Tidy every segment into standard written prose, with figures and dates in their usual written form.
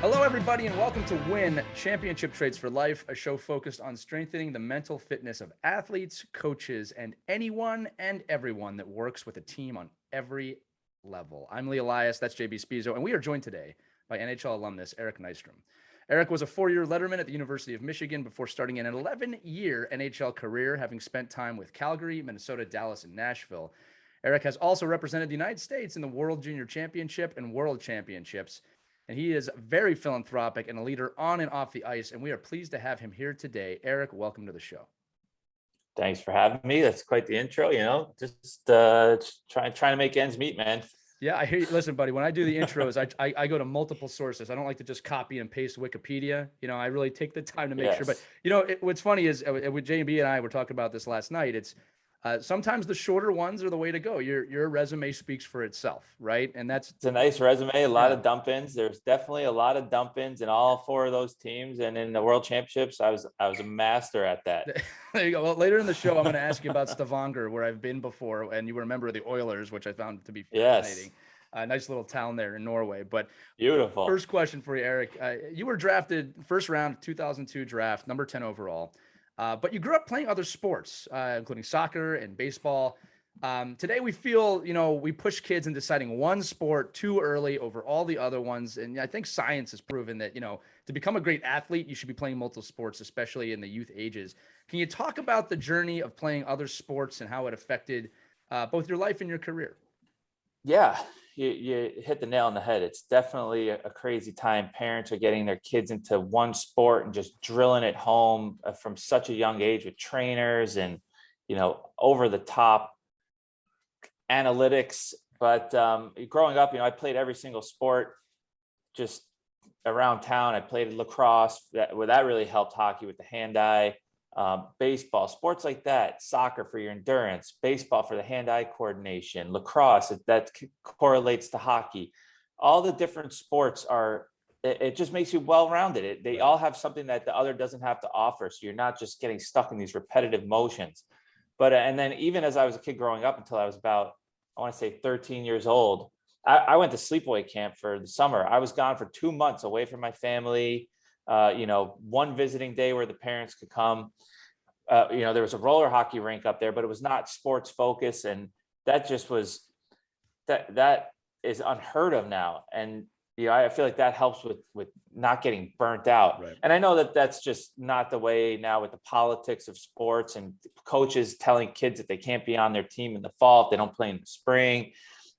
Hello, everybody, and welcome to Win Championship Trades for Life, a show focused on strengthening the mental fitness of athletes, coaches, and anyone and everyone that works with a team on every level. I'm Lee Elias, that's JB Spizzo, and we are joined today by NHL alumnus Eric Nystrom. Eric was a four-year letterman at the University of Michigan before starting an 11-year NHL career, having spent time with Calgary, Minnesota, Dallas, and Nashville. Eric has also represented the United States in the World Junior Championship and World Championships. And he is very philanthropic and a leader on and off the ice. And we are pleased to have him here today. Eric, welcome to the show. Thanks for having me. That's quite the intro, just trying to make ends meet, man. Yeah, I hear you. Listen, buddy, when I do the intros, I go to multiple sources. I don't like to just copy and paste Wikipedia. I really take the time to make sure. But, what's funny is with JB and I were talking about this last night. It's sometimes the shorter ones are the way to go. Your resume speaks for itself, right? And it's a nice resume, a lot of dump-ins. There's definitely a lot of dump-ins in all four of those teams. And in the World Championships, I was a master at that. There you go. Well, later in the show, I'm going to ask you about Stavanger, where I've been before, and you were a member of the Oilers, which I found to be fascinating. Yes. Nice little town there in Norway. But beautiful. First question for you, Eric. You were drafted first round 2002 draft, number 10 overall. But you grew up playing other sports, including soccer and baseball. Today we feel, we push kids in deciding one sport too early over all the other ones. And I think science has proven that, to become a great athlete, you should be playing multiple sports, especially in the youth ages. Can you talk about the journey of playing other sports and how it affected both your life and your career? Yeah, you hit the nail on the head. It's definitely a crazy time. Parents are getting their kids into one sport and just drilling it home from such a young age with trainers and, over the top analytics. But growing up, I played every single sport just around town. I played lacrosse, that really helped hockey with the hand-eye. Baseball, sports like that, soccer for your endurance, baseball for the hand-eye coordination, lacrosse that correlates to hockey. All the different sports it just makes you well-rounded. They all have something that the other doesn't have to offer. So you're not just getting stuck in these repetitive motions. But and then even as I was a kid growing up until I was about, I want to say 13 years old, I went to sleepaway camp for the summer. I was gone for 2 months away from my family. One visiting day where the parents could come. There was a roller hockey rink up there, but it was not sports focused. And that just was, that is unheard of now. And, I feel like that helps with not getting burnt out. Right. And I know that that's just not the way now with the politics of sports and coaches telling kids that they can't be on their team in the fall if they don't play in the spring.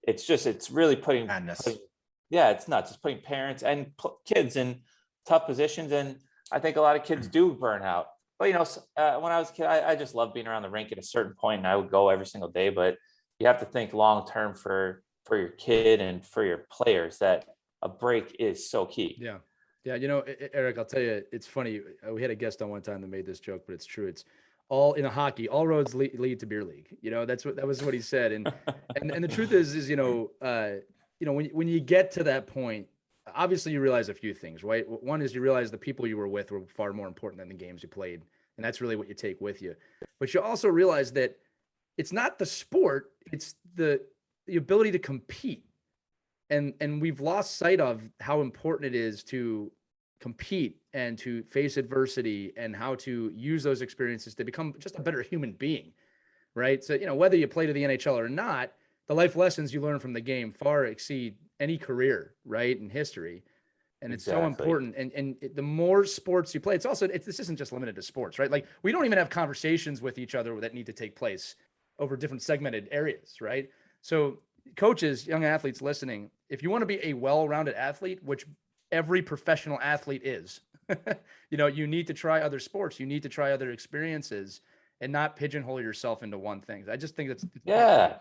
It's really putting, it's nuts. It's putting parents and kids in tough positions. And I think a lot of kids do burn out. But, when I was a kid, I just loved being around the rink at a certain point, and I would go every single day. But you have to think long term for your kid and for your players that a break is so key. Yeah. Yeah. Eric, I'll tell you, it's funny. We had a guest on one time that made this joke, but it's true. It's all in a hockey, all roads lead to beer league. That was what he said. And the truth is, when you get to that point, obviously you realize a few things, right? One is you realize the people you were with were far more important than the games you played. And that's really what you take with you. But you also realize that it's not the sport, it's the ability to compete. And we've lost sight of how important it is to compete and to face adversity and how to use those experiences to become just a better human being, right? So, whether you play to the NHL or not, the life lessons you learn from the game far exceed any career, right, in history. And it's so important. And the more sports you play, this isn't just limited to sports, right? Like, we don't even have conversations with each other that need to take place over different segmented areas, right? So coaches, young athletes listening, if you want to be a well-rounded athlete, which every professional athlete is, you need to try other sports. You need to try other experiences and not pigeonhole yourself into one thing. I just think it's Yeah,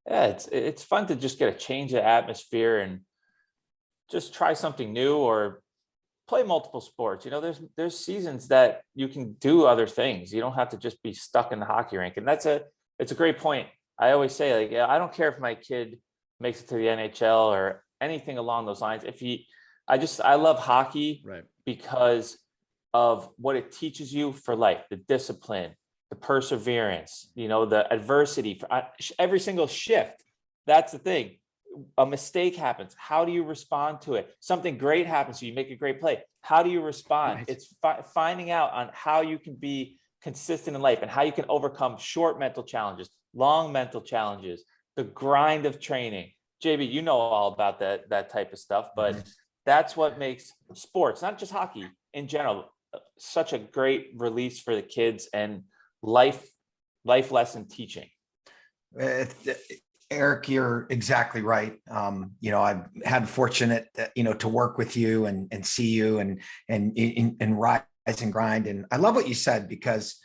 it's fun to just get a change of atmosphere and just try something new or play multiple sports. There's seasons that you can do other things. You don't have to just be stuck in the hockey rink. And it's a great point. I always say, I don't care if my kid makes it to the NHL or anything along those lines. I love hockey, right, because of what it teaches you for life, the discipline, the perseverance, the adversity for every single shift. That's the thing. a mistake happens. How do you respond to it? Something great happens to you, make a great play. How do you respond? Right. It's finding out on how you can be consistent in life and how you can overcome short mental challenges, long mental challenges, the grind of training. JB, you know all about that type of stuff, but that's what makes sports, not just hockey in general, such a great release for the kids and life lesson teaching. Eric, you're exactly right. I've had fortunate, to work with you and see you and rise and grind. And I love what you said, because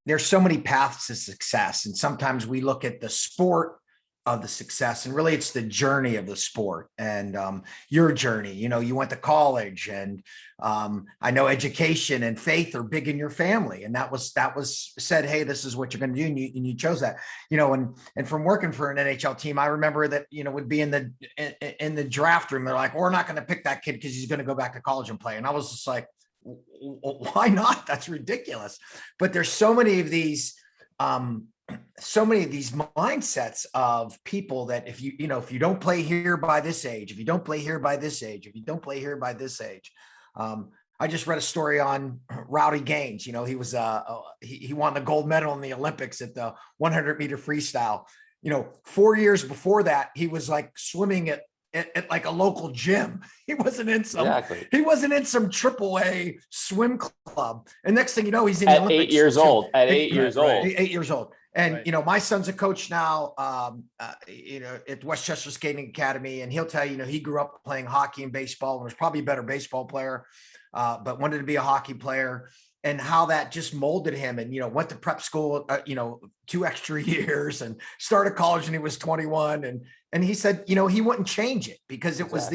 there's so many paths to success. And sometimes we look at the sport of the success, and really it's the journey of the sport and your journey. You went to college, and I know education and faith are big in your family, and that was said, hey, this is what you're going to do, and you chose that. And from working for an NHL team, I remember that would be in the draft room, they're like, we're not going to pick that kid because he's going to go back to college and play. And I was just like, why not? That's ridiculous. But there's so many of these mindsets of people that if you don't play here by this age, if you don't play here by this age, if you don't play here by this age. I just read a story on Rowdy Gaines. He was he won the gold medal in the Olympics at the 100-meter freestyle. 4 years before that, he was like swimming at like a local gym. He wasn't in some AAA swim club. And next thing you know, he's in the Olympics. 8 years old. At 8 years old. 8 years old. And, Right. My son's a coach now, at Westchester Skating Academy. And he'll tell you, he grew up playing hockey and baseball and was probably a better baseball player, but wanted to be a hockey player, and how that just molded him. And, went to prep school, 2 extra years, and started college when he was 21. And he said, he wouldn't change it because it was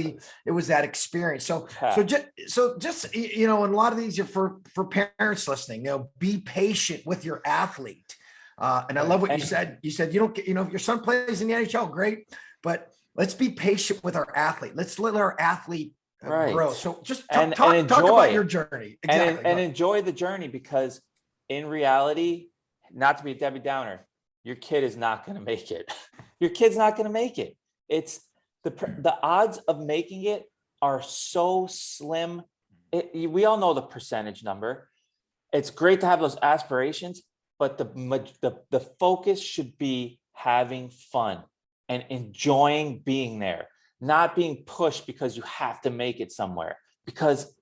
that experience. So just, and a lot of these are for parents listening, be patient with your athlete. And I love what you said. You said, you don't get, if your son plays in the NHL, great, but let's be patient with our athlete. Let's let our athlete grow. So just talk about your journey. Exactly. And enjoy the journey, because in reality, not to be a Debbie Downer, your kid is not going to make it. Your kid's not going to make it. It's the odds of making it are so slim. We all know the percentage number. It's great to have those aspirations, but the focus should be having fun and enjoying being there, not being pushed because you have to make it somewhere, because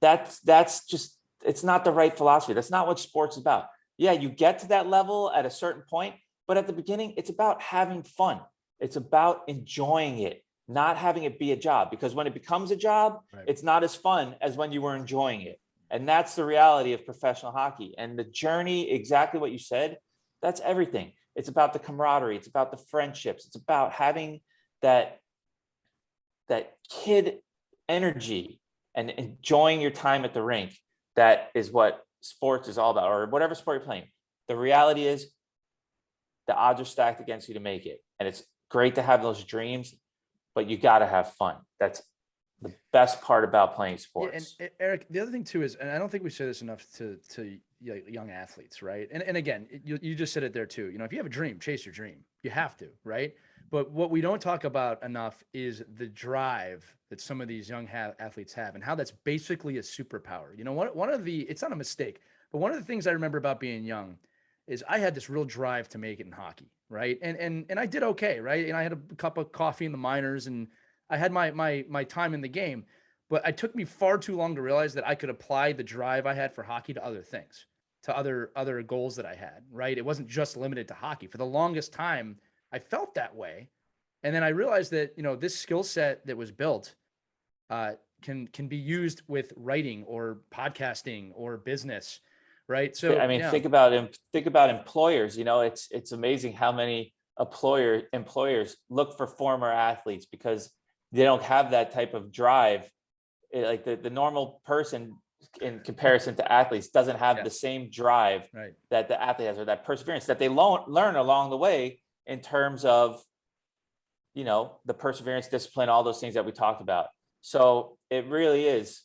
that's just, it's not the right philosophy. That's not what sports is about. Yeah, you get to that level at a certain point, but at the beginning, it's about having fun. It's about enjoying it, not having it be a job, because when it becomes a job, Right. It's not as fun as when you were enjoying it. And that's the reality of professional hockey. And the journey, exactly what you said, that's everything. It's about the camaraderie. It's about the friendships. It's about having that kid energy and enjoying your time at the rink. That is what sports is all about, or whatever sport you're playing. The reality is the odds are stacked against you to make it. And it's great to have those dreams, but you got to have fun. That's the best part about playing sports. Yeah, and Eric, the other thing too is, and I don't think we say this enough to young athletes, right? And again, you just said it there too. If you have a dream, chase your dream. You have to, right? But what we don't talk about enough is the drive that some of these young athletes have, and how that's basically a superpower. One of the, it's not a mistake, but one of the things I remember about being young is I had this real drive to make it in hockey, right? And I did okay, right? And I had a cup of coffee in the minors, and I had my time in the game, but it took me far too long to realize that I could apply the drive I had for hockey to other things, to other goals that I had, right? It wasn't just limited to hockey. For the longest time, I felt that way. And then I realized that, this skill set that was built can be used with writing or podcasting or business, right? So think about employers. It's amazing how many employers look for former athletes because they don't have that type of drive. Like the normal person in comparison to athletes doesn't have the same drive that the athlete has, or that perseverance that they learn along the way in terms of, the perseverance, discipline, all those things that we talked about. So it really is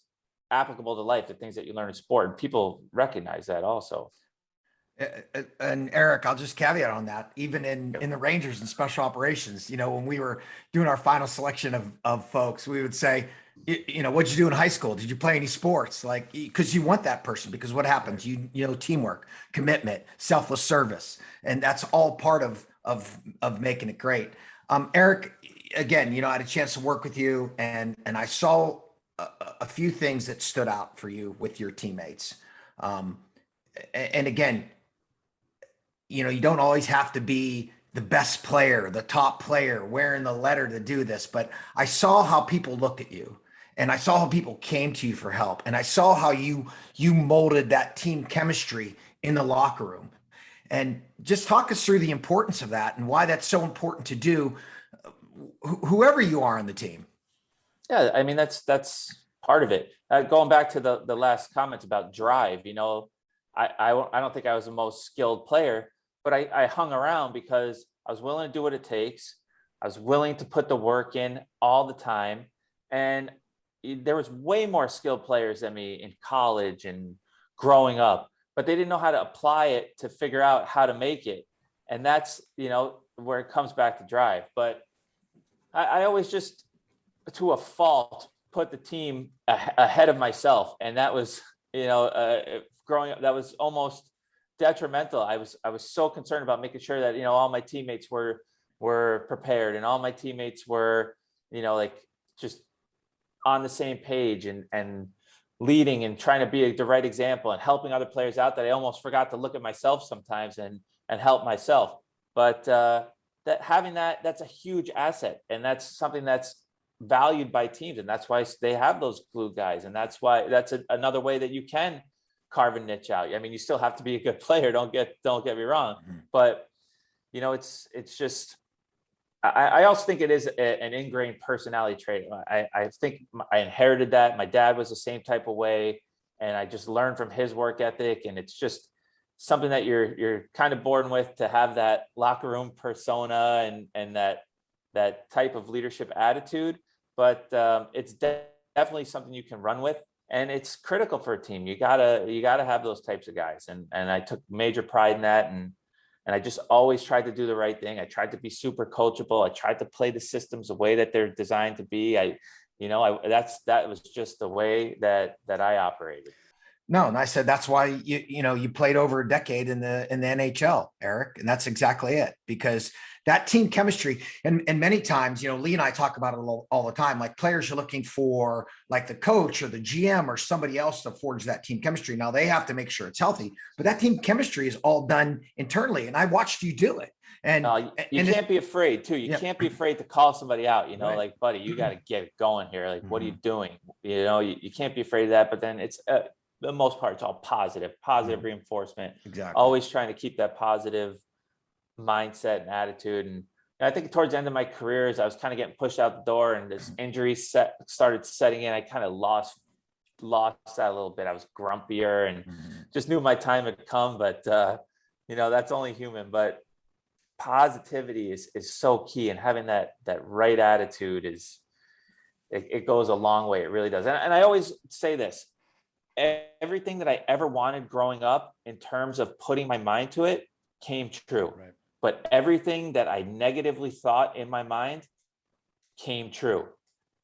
applicable to life, the things that you learn in sport, and people recognize that also. And Eric, I'll just caveat on that. Even in the Rangers and special operations, when we were doing our final selection of folks, we would say, what'd you do in high school? Did you play any sports? Like, because you want that person, because what happens? Teamwork, commitment, selfless service, and that's all part of making it great. Eric, again, I had a chance to work with you, and I saw a few things that stood out for you with your teammates. And again, you don't always have to be the best player, the top player wearing the letter to do this, but I saw how people looked at you, and I saw how people came to you for help, and I saw how you molded that team chemistry in the locker room. And just talk us through the importance of that and why that's so important to do, whoever you are on the team. Yeah, I mean, that's part of it. Going back to the last comments about drive, I don't think I was the most skilled player, but I hung around because I was willing to do what it takes. I was willing to put the work in all the time. And there was way more skilled players than me in college and growing up, but they didn't know how to apply it to figure out how to make it. And that's, where it comes back to drive. But I always just, to a fault, put the team ahead of myself. And that was, growing up, that was almost detrimental. I was so concerned about making sure that, all my teammates were prepared, and all my teammates were, just on the same page and leading and trying to be the right example and helping other players out, that I almost forgot to look at myself sometimes and help myself. But that's a huge asset, and that's something that's valued by teams, and that's why they have those glue guys, and that's why another way that you can carve a niche out. I mean, you still have to be a good player. Don't get me wrong, but it's just. I also think it is an ingrained personality trait. I think I inherited that. My dad was the same type of way, and I just learned from his work ethic. And it's just something that you're kind of born with, to have that locker room persona and that type of leadership attitude. But it's definitely something you can run with, and it's critical for a team. You gotta have those types of guys, and I took major pride in that, and I just always tried to do the right thing. I tried to be super coachable. I tried to play the systems the way that they're designed to be. That was just the way that I operated. No, and I said that's why you played over a decade in the NHL, Eric, and that's exactly it. Because that team chemistry, and many times, Lee and I talk about it all the time. Like, players are looking for like the coach or the GM or somebody else to forge that team chemistry. Now they have to make sure it's healthy, but that team chemistry is all done internally, and I watched you do it. And you can't be afraid too. You can't be afraid to call somebody out, Right. Like, buddy, you got to get going here. Like, what are you doing? You can't be afraid of that. But then it's the most part, it's all positive reinforcement. Exactly. Always trying to keep that positive mindset and attitude. And I think towards the end of my career, as I was kind of getting pushed out the door and this injury started setting in, I kind of lost that a little bit. I was grumpier and just knew my time had come. But that's only human. But positivity is so key, and having that right attitude it goes a long way. It really does. And I always say this: everything that I ever wanted growing up in terms of putting my mind to it came true. Right. But everything that I negatively thought in my mind came true.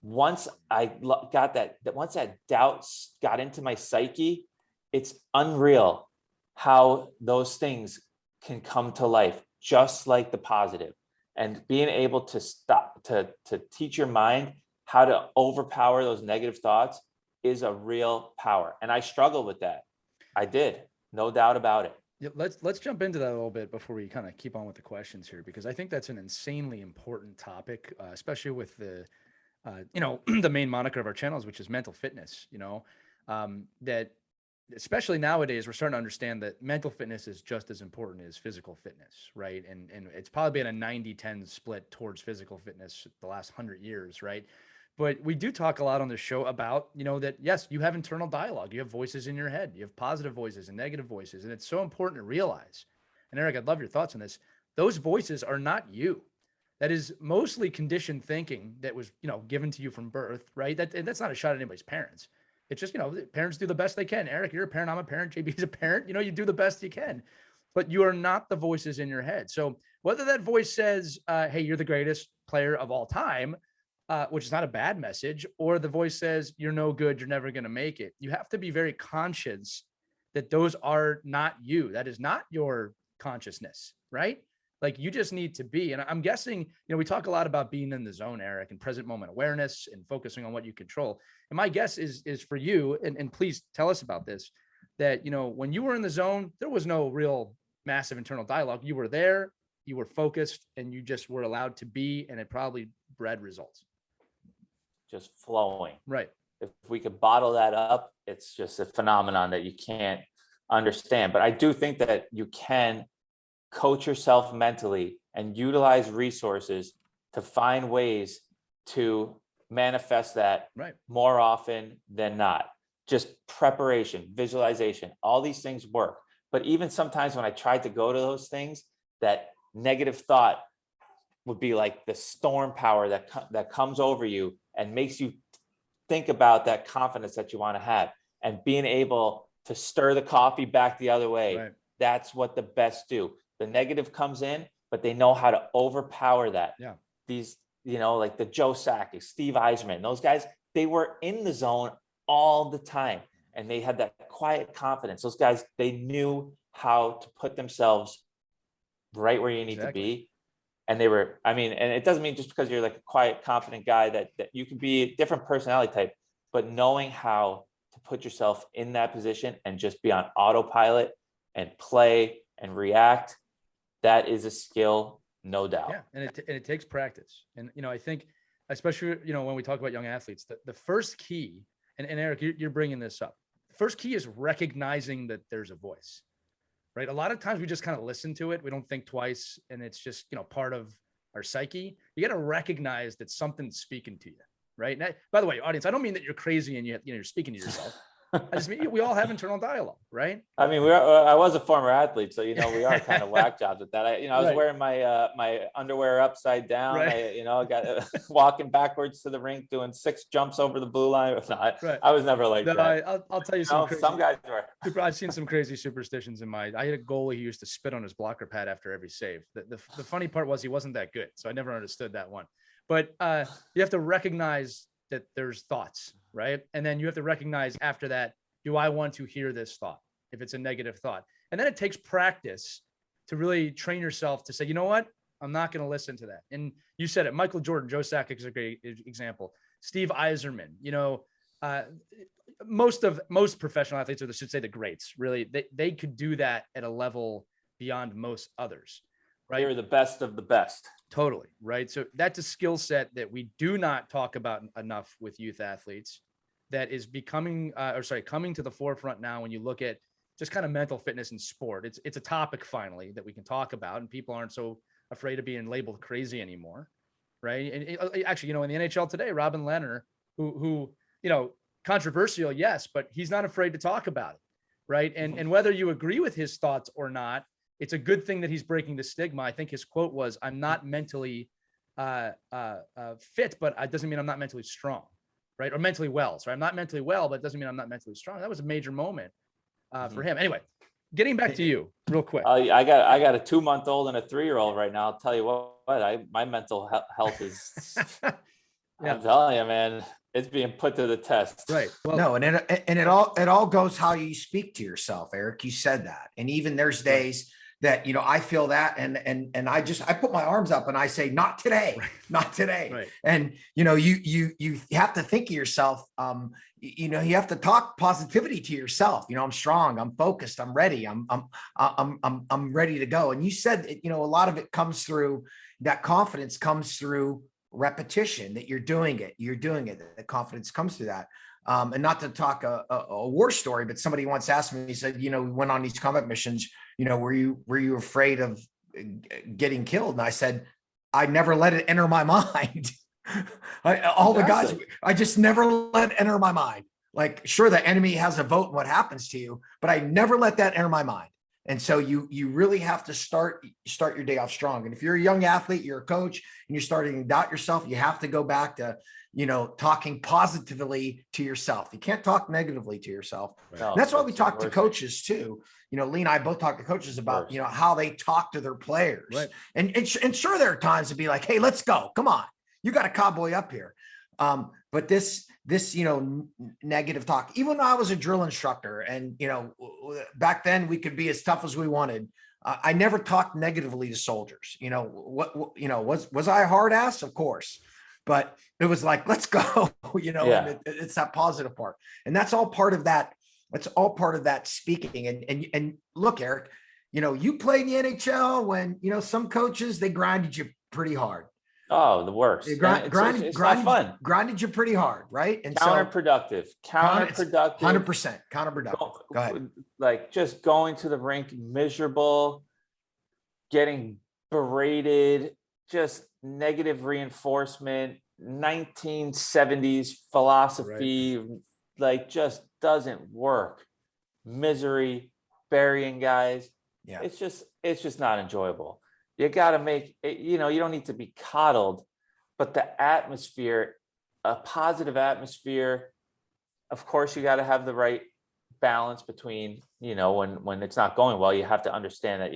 Once I got once that doubt got into my psyche, it's unreal how those things can come to life, just like the positive. And being able to stop, to teach your mind how to overpower those negative thoughts is a real power. And I struggled with that. I did, no doubt about it. Yeah, let's jump into that a little bit before we kind of keep on with the questions here, because I think that's an insanely important topic, especially with the, the main moniker of our channels, which is mental fitness. That especially nowadays we're starting to understand that mental fitness is just as important as physical fitness, right? And it's probably been a 90-10 split towards physical fitness the last 100 years, right? But we do talk a lot on the show about, that yes, you have internal dialogue. You have voices in your head. You have positive voices and negative voices. And it's so important to realize. And Eric, I'd love your thoughts on this. Those voices are not you. That is mostly conditioned thinking that was, given to you from birth, right? That's not a shot at anybody's parents. It's just, parents do the best they can. Eric, you're a parent. I'm a parent. JB is a parent. You do the best you can. but you are not the voices in your head. So whether that voice says, hey, you're the greatest player of all time, which is not a bad message, or the voice says you're no good, you're never going to make it. You have to be very conscious that those are not you. That is not your consciousness, right? Like you just need to be. And I'm guessing, we talk a lot about being in the zone, Eric, and present moment awareness and focusing on what you control. And my guess is for you, and please tell us about this, that, when you were in the zone, there was no real massive internal dialogue. You were there, you were focused, and you just were allowed to be, and it probably bred results. Just flowing. Right. If we could bottle that up, it's just a phenomenon that you can't understand. But I do think that you can coach yourself mentally and utilize resources to find ways to manifest that more often than not. Just preparation, visualization, all these things work. But even sometimes when I tried to go to those things, that negative thought would be like the storm power that comes over you and makes you think about that confidence that you want to have, and being able to stir the coffee back the other way. Right. That's what the best do. The negative comes in, but they know how to overpower that. Yeah. These, like the Joe Sakic, Steve Yzerman, those guys, they were in the zone all the time, and they had that quiet confidence. Those guys, they knew how to put themselves right where you need to be. And they were, and it doesn't mean just because you're like a quiet, confident guy that you can be a different personality type, but knowing how to put yourself in that position and just be on autopilot and play and react, that is a skill, no doubt. Yeah. And it takes practice. And, I think, especially, when we talk about young athletes, the first key, and Eric, you're bringing this up. The first key is recognizing that there's a voice. Right. A lot of times we just kind of listen to it. We don't think twice. And it's just, part of our psyche. You got to recognize that something's speaking to you. Right. Now, by the way, audience, I don't mean that you're crazy and you're speaking to yourself. I just mean we all have internal dialogue. Right. I was a former athlete, so, we are kind of whack jobs at that. I was wearing my underwear upside down. Right. I got walking backwards to the rink, doing 6 jumps over the blue line. No, I was never like that. I'll tell you some guys were. I've seen some crazy superstitions I had a goalie who used to spit on his blocker pad after every save. The funny part was he wasn't that good. So I never understood that one. But you have to recognize that there's thoughts, right? And then you have to recognize after that, do I want to hear this thought if it's a negative thought? And then it takes practice to really train yourself to say, you know what? I'm not going to listen to that. And you said it, Michael Jordan, Joe Sakic is a great example. Steve Yzerman, most professional athletes, or I should say the greats, really, they could do that at a level beyond most others. Right. They're the best of the best. Totally. Right. So that's a skill set that we do not talk about enough with youth athletes, that is coming to the forefront now. When you look at just kind of mental fitness in sport, it's a topic finally that we can talk about, and people aren't so afraid of being labeled crazy anymore. Right. And actually, in the NHL today, Robin Lehner, who, controversial, yes, but he's not afraid to talk about it. Right. And whether you agree with his thoughts or not, it's a good thing that he's breaking the stigma. I think his quote was, "I'm not mentally fit, but it doesn't mean I'm not mentally strong," right? Or mentally well. So I'm not mentally well, but it doesn't mean I'm not mentally strong. That was a major moment for him. Anyway, getting back to you real quick. I got a 2-month-old and a 3-year-old right now. I'll tell you what, my mental health is, I'm telling you, man, it's being put to the test. Right. Well, no, and it all goes how you speak to yourself, Eric. You said that. And even there's days that, I feel that and I put my arms up and I say, not today, not today. Right. And, you have to think of yourself, you have to talk positivity to yourself. I'm strong, I'm focused, I'm ready. I'm ready to go. And you said, a lot of it comes through, that confidence comes through repetition, that you're doing it. The confidence comes through that. And not to talk a war story, but somebody once asked me, he said, we went on these combat missions, were you afraid of getting killed? And I said, I never let it enter my mind. The guys, I just never let it enter my mind. Like, sure, the enemy has a vote in what happens to you, but I never let that enter my mind. And so you really have to start your day off strong. And if you're a young athlete, you're a coach, and you're starting to doubt yourself, you have to go back to, talking positively to yourself. You can't talk negatively to yourself. No, And that's why we the talk to worst. coaches too. Lee and I both talk to coaches about, Worst. how they talk to their players. Right. And sure, there are times to be like, hey, let's go. Come on. You got a cowboy up here. But this, negative talk, even though I was a drill instructor and, back then we could be as tough as we wanted. I never talked negatively to soldiers. Was I a hard ass? Of course. But it was like, let's go, and it's that positive part. And that's all part of that. That's all part of that speaking. And look, Eric, you played in the NHL when, some coaches, they grinded you pretty hard. Oh, the worst. It's not fun. Grinded you pretty hard, right? And Counterproductive. 100% counterproductive. Go ahead. Like just going to the rink miserable, getting berated, just negative reinforcement, 1970s philosophy, like just doesn't work. Misery, burying guys. Yeah. It's just not enjoyable. You got to make it, you don't need to be coddled, but the atmosphere, a positive atmosphere, of course, you got to have the right balance between, when it's not going well, you have to understand that,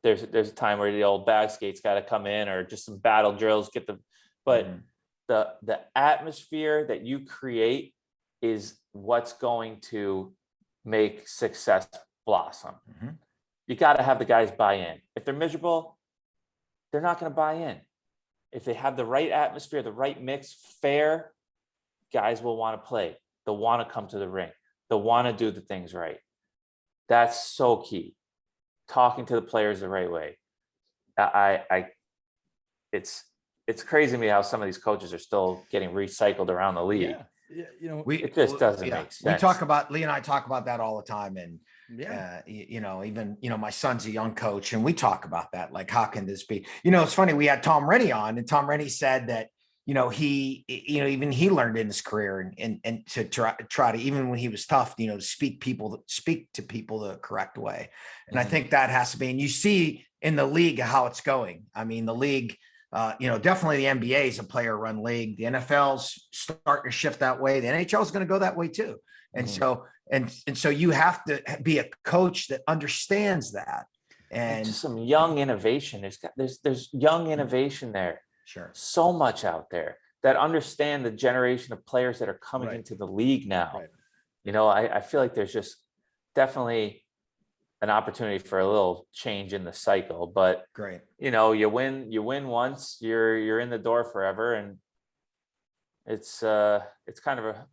there's a time where the old bag skates got to come in, or just some battle drills, but the atmosphere that you create is what's going to make success blossom. Mm-hmm. You got to have the guys buy in. If they're miserable, they're not going to buy in. If they have the right atmosphere, the right mix, fair, guys will want to play. They'll want to come to the rink. They'll want to do the things right. That's so key. Talking to the players the right way. It's crazy to me how some of these coaches are still getting recycled around the league. Yeah. It just doesn't make sense. Lee and I talk about that all the time. And even, my son's a young coach, and we talk about that. Like, how can this be? It's funny. We had Tom Rennie on, and Tom Rennie said that, he, even he learned in his career and to try to, even when he was tough, to speak to people the correct way. And I think that has to be, and you see in the league how it's going. I mean, the league, definitely the NBA is a player run league. The NFL's starting to shift that way. The NHL is going to go that way too. And so you have to be a coach that understands that. And just some young innovation. There's young innovation there. Sure. So much out there that understand the generation of players that are coming into the league now. Right. I feel like there's just definitely an opportunity for a little change in the cycle, but great. You win once, you're in the door forever. And it's kind of a,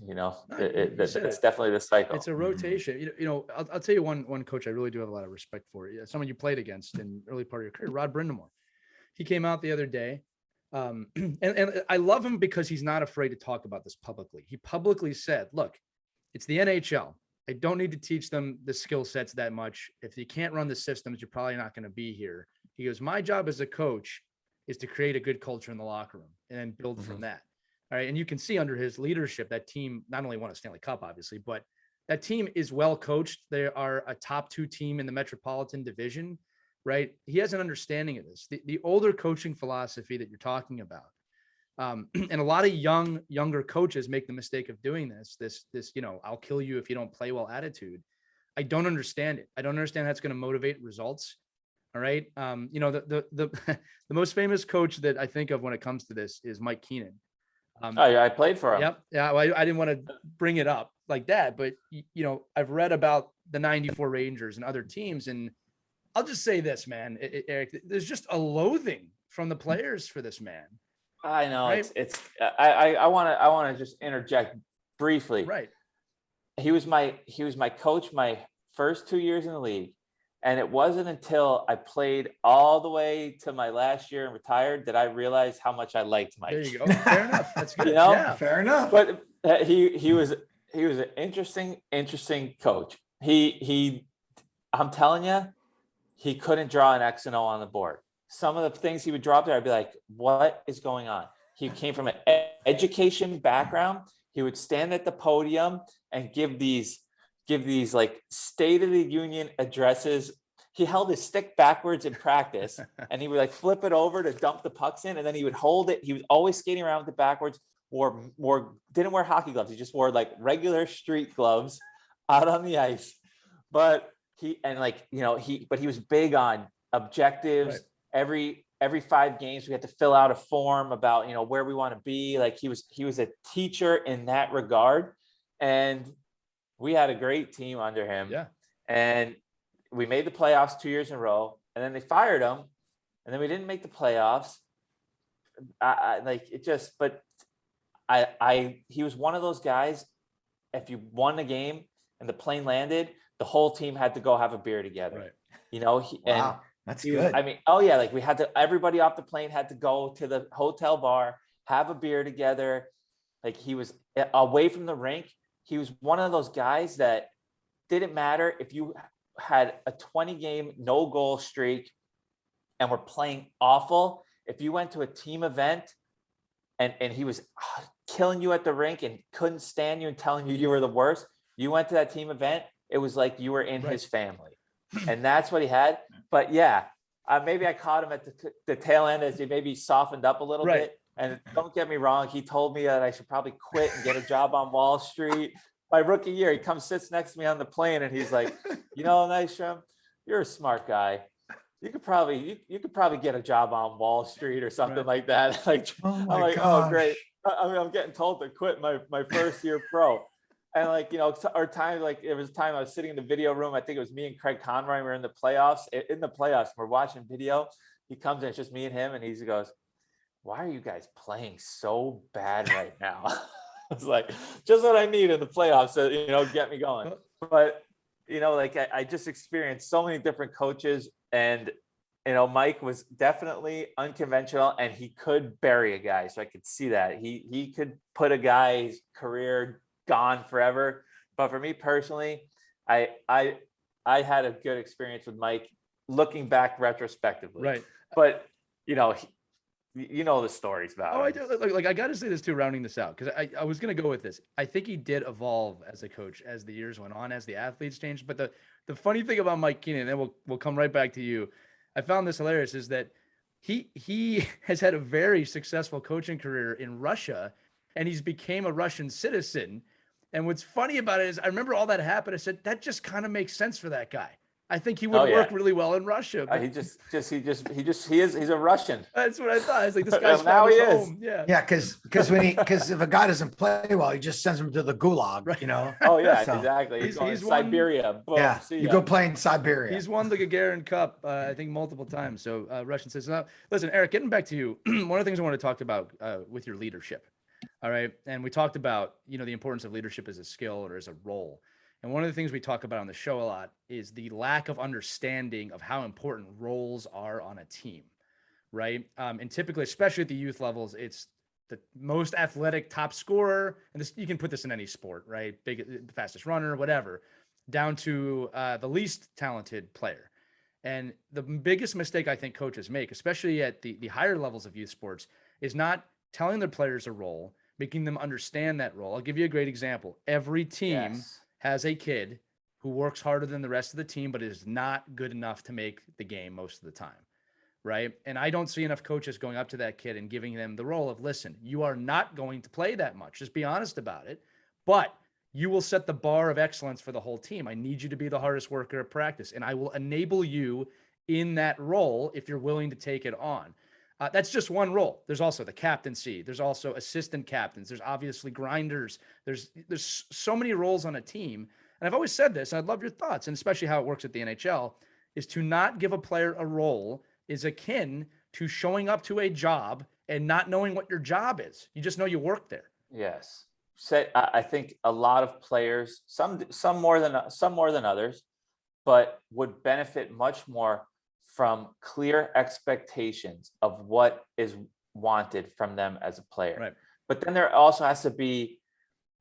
it's definitely the cycle. It's a rotation. I'll tell you one coach I really do have a lot of respect for. Someone you played against in early part of your career, Rod Brindamore. He came out the other day, and I love him because he's not afraid to talk about this publicly. He publicly said, "Look, it's the NHL. I don't need to teach them the skill sets that much. If you can't run the systems, you're probably not going to be here." He goes, "My job as a coach is to create a good culture in the locker room and then build from that." All right. And you can see under his leadership, that team not only won a Stanley Cup, obviously, but that team is well coached. They are a top 2 team in the Metropolitan Division, right? He has an understanding of this. The older coaching philosophy that you're talking about. And a lot of younger coaches make the mistake of doing this, I'll kill you if you don't play well attitude. I don't understand it. I don't understand how it's going to motivate results. All right. The most famous coach that I think of when it comes to this is Mike Keenan. I played for him. Yep. Yeah. Well, I didn't want to bring it up like that, but I've read about the 94 Rangers and other teams. And I'll just say this, man, Eric, there's just a loathing from the players for this man. I know. Right? I want to just interject briefly. Right. He was my coach my first 2 years in the league. And it wasn't until I played all the way to my last year and retired that I realized how much I liked Mike. There you go. Fair enough. That's good. Yeah, fair enough. But he was an interesting coach. I'm telling you, he couldn't draw an X and O on the board. Some of the things he would drop there, I'd be like, what is going on? He came from an education background. He would stand at the podium and give these give these like State of the Union addresses. He held his stick backwards in practice and he would like flip it over to dump the pucks in, and then he would hold it. He was always skating around with it backwards, didn't wear hockey gloves. He just wore like regular street gloves out on the ice. But he was big on objectives. Right. Every 5 games we had to fill out a form about, where we want to be. Like he was a teacher in that regard. And we had a great team under him. Yeah. And we made the playoffs 2 years in a row, and then they fired him, and then we didn't make the playoffs. He was one of those guys. If you won the game and the plane landed, the whole team had to go have a beer together. Right. Wow, that's good. Like we had to, everybody off the plane had to go to the hotel bar, have a beer together. Like he was away from the rink. He was one of those guys that didn't matter if you had a 20-game no-goal streak and were playing awful. If you went to a team event and he was killing you at the rink and couldn't stand you and telling you were the worst, you went to that team event, it was like you were in his family. And that's what he had. But yeah, maybe I caught him at the tail end as he maybe softened up a little bit. And don't get me wrong, he told me that I should probably quit and get a job on Wall Street. My rookie year, he sits next to me on the plane, and he's like, Nystrom, you're a smart guy. You could probably get a job on Wall Street or something like that. Like, I'm like, oh, great. I'm getting told to quit my first year pro. And like, or time, like it was time I was sitting in the video room. I think it was me and Craig Conroy. We were in the playoffs. In the playoffs, we're watching video. He comes in, it's just me and him, and he goes, "Why are you guys playing so bad right now?" I was like, just what I need in the playoffs to, get me going. But, I just experienced so many different coaches, and, Mike was definitely unconventional, and he could bury a guy. So I could see that he could put a guy's career gone forever. But for me personally, I had a good experience with Mike looking back retrospectively. Right. But, the stories about him. I do. Like I got to say this too, rounding this out, because I was going to go with this. I think he did evolve as a coach as the years went on, as the athletes changed. But the funny thing about Mike Keenan, and then we'll come right back to you. I found this hilarious, is that he has had a very successful coaching career in Russia, and he's became a Russian citizen. And what's funny about it is, I remember all that happened. I said, that just kind of makes sense for that guy. I think he would work really well in Russia. But he's a Russian. That's what I thought. I was like, this guy's now he is. home. Yeah. Yeah, because if a guy doesn't play well, he just sends him to the gulag, Right. Oh yeah, exactly. He's Siberia. Boom, yeah, you go play in Siberia. He's won the Gagarin Cup, I think, multiple times. So Russian citizen. Now, listen, Eric, getting back to you, one of the things I want to talk about with your leadership. All right, and we talked about the importance of leadership as a skill or as a role. And one of the things we talk about on the show a lot is the lack of understanding of how important roles are on a team, right? And typically, especially at the youth levels, it's the most athletic top scorer, and this, you can put this in any sport, right? The fastest runner, whatever, down to the least talented player. And the biggest mistake I think coaches make, especially at the higher levels of youth sports, is not telling their players a role, making them understand that role. I'll give you a great example. Every team has a kid who works harder than the rest of the team, but is not good enough to make the game most of the time, right? And I don't see enough coaches going up to that kid and giving them the role of, listen, you are not going to play that much. Just be honest about it. But you will set the bar of excellence for the whole team. I need you to be the hardest worker at practice, and I will enable you in that role if you're willing to take it on. That's just one role. There's also the captaincy. There's also assistant captains. There's obviously grinders. There's so many roles on a team. And I've always said this, and I'd love your thoughts, and especially how it works at the NHL, is to not give a player a role is akin to showing up to a job and not knowing what your job is. You just know you work there. Yes. I think a lot of players, some more than others, but would benefit much more from clear expectations of what is wanted from them as a player. Right. But then there also has to be,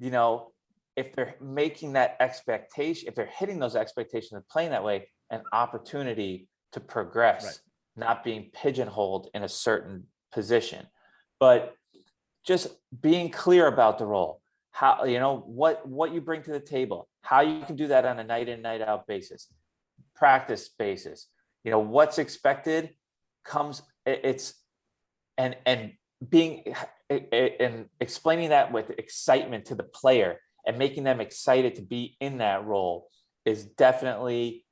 if they're making that expectation, if they're hitting those expectations and playing that way, an opportunity to progress, not being pigeonholed in a certain position. But just being clear about the role, how, what you bring to the table, how you can do that on a night in, night out basis, practice basis. What's expected comes, and being and explaining that with excitement to the player and making them excited to be in that role is definitely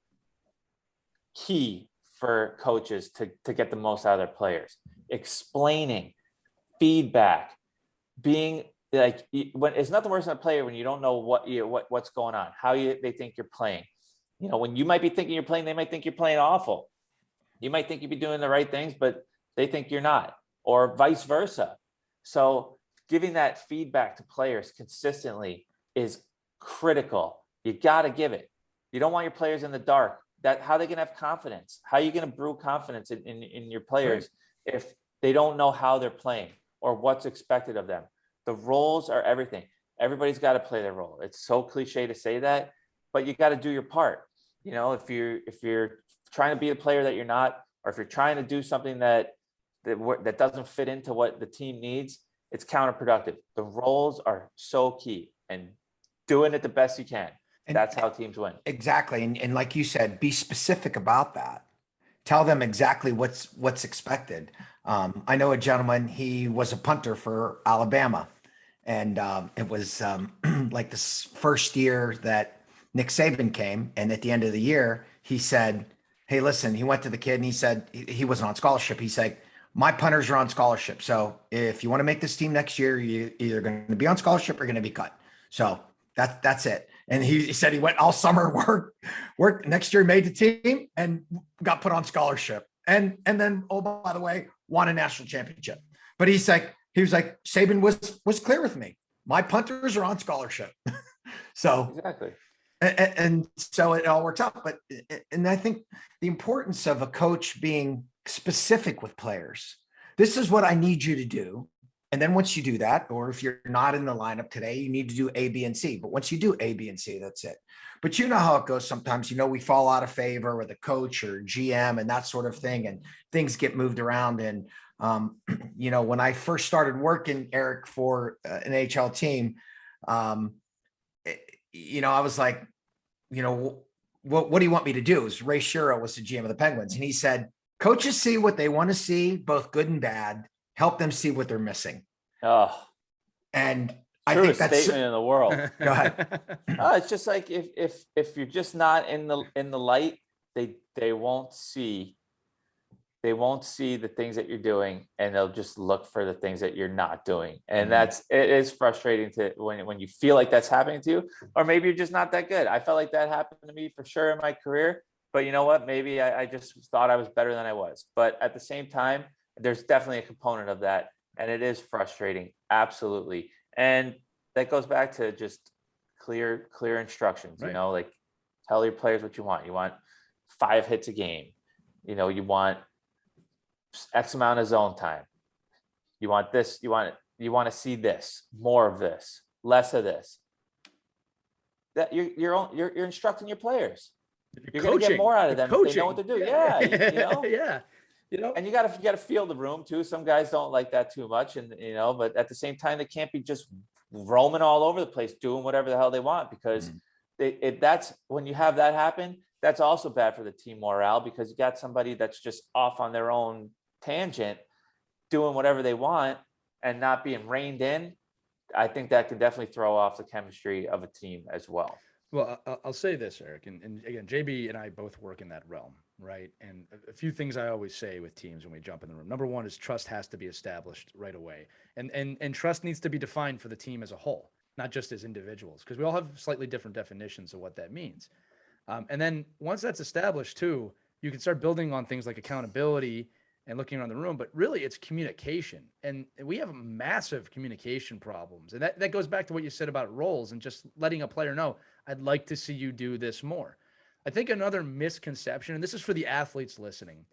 key for coaches to get the most out of their players. Explaining, feedback, being like, when it's nothing worse than a player when you don't know what's going on, how they think you're playing. When you might be thinking you're playing, they might think you're playing awful. You might think you'd be doing the right things, but they think you're not, or vice versa. So giving that feedback to players consistently is critical. You got to give it. You don't want your players in the dark. How they can have confidence? How are you going to brew confidence in your players if they don't know how they're playing or what's expected of them? The roles are everything. Everybody's got to play their role. It's so cliche to say that, but you got to do your part. If you're trying to be a player that you're not, or if you're trying to do something that doesn't fit into what the team needs, it's counterproductive. The roles are so key, and doing it the best you can. That's how teams win. Exactly. And like you said, be specific about that. Tell them exactly what's expected. I know a gentleman, he was a punter for Alabama. And it was like this first year that Nick Saban came. And at the end of the year, he said, hey, listen, he went to the kid and he said, he wasn't on scholarship. He said, my punters are on scholarship. So if you want to make this team next year, you're either going to be on scholarship or going to be cut. So that's it. And he said he went all summer, worked next year, made the team and got put on scholarship. And then, oh, by the way, won a national championship. But he was like, Saban was clear with me. My punters are on scholarship. So exactly. And so it all works out. And I think the importance of a coach being specific with players. This is what I need you to do. And then once you do that, or if you're not in the lineup today, you need to do A, B, and C. But once you do A, B, and C, that's it. But you know how it goes sometimes. We fall out of favor with a coach or GM and that sort of thing, and things get moved around. And, when I first started working, Eric, for an NHL team, I was like, what do you want me to do? Ray Shuro was the GM of the Penguins. And he said, coaches see what they want to see, both good and bad. Help them see what they're missing. Oh, and I think that's statement in the world. Go ahead. It's just like if you're just not in the light, they won't see the things that you're doing, and they'll just look for the things that you're not doing. And it is frustrating when you feel like that's happening to you, or maybe you're just not that good. I felt like that happened to me for sure in my career, but you know what? Maybe I just thought I was better than I was. But at the same time, there's definitely a component of that. And it is frustrating. Absolutely. And that goes back to just clear instructions, right. Like tell your players what you want. You want 5 hits a game. You want X amount of zone time. You want this, you want to see this, more of this, less of this. That you're instructing your players. You're going to get more out of them if they know what to do. Yeah. Yeah. And you got to feel the room too. Some guys don't like that too much, and but at the same time, they can't be just roaming all over the place doing whatever the hell they want, because that's when you have that happen. That's also bad for the team morale, because you got somebody that's just off on their own tangent, doing whatever they want and not being reined in. I think that can definitely throw off the chemistry of a team as well. Well, I'll say this, Eric, and again, JB and I both work in that realm, right? And a few things I always say with teams when we jump in the room. Number one is trust has to be established right away, and trust needs to be defined for the team as a whole, not just as individuals, because we all have slightly different definitions of what that means. And then once that's established too, you can start building on things like accountability and looking around the room, but really it's communication. And we have massive communication problems. And that goes back to what you said about roles and just letting a player know, I'd like to see you do this more. I think another misconception, and this is for the athletes listening,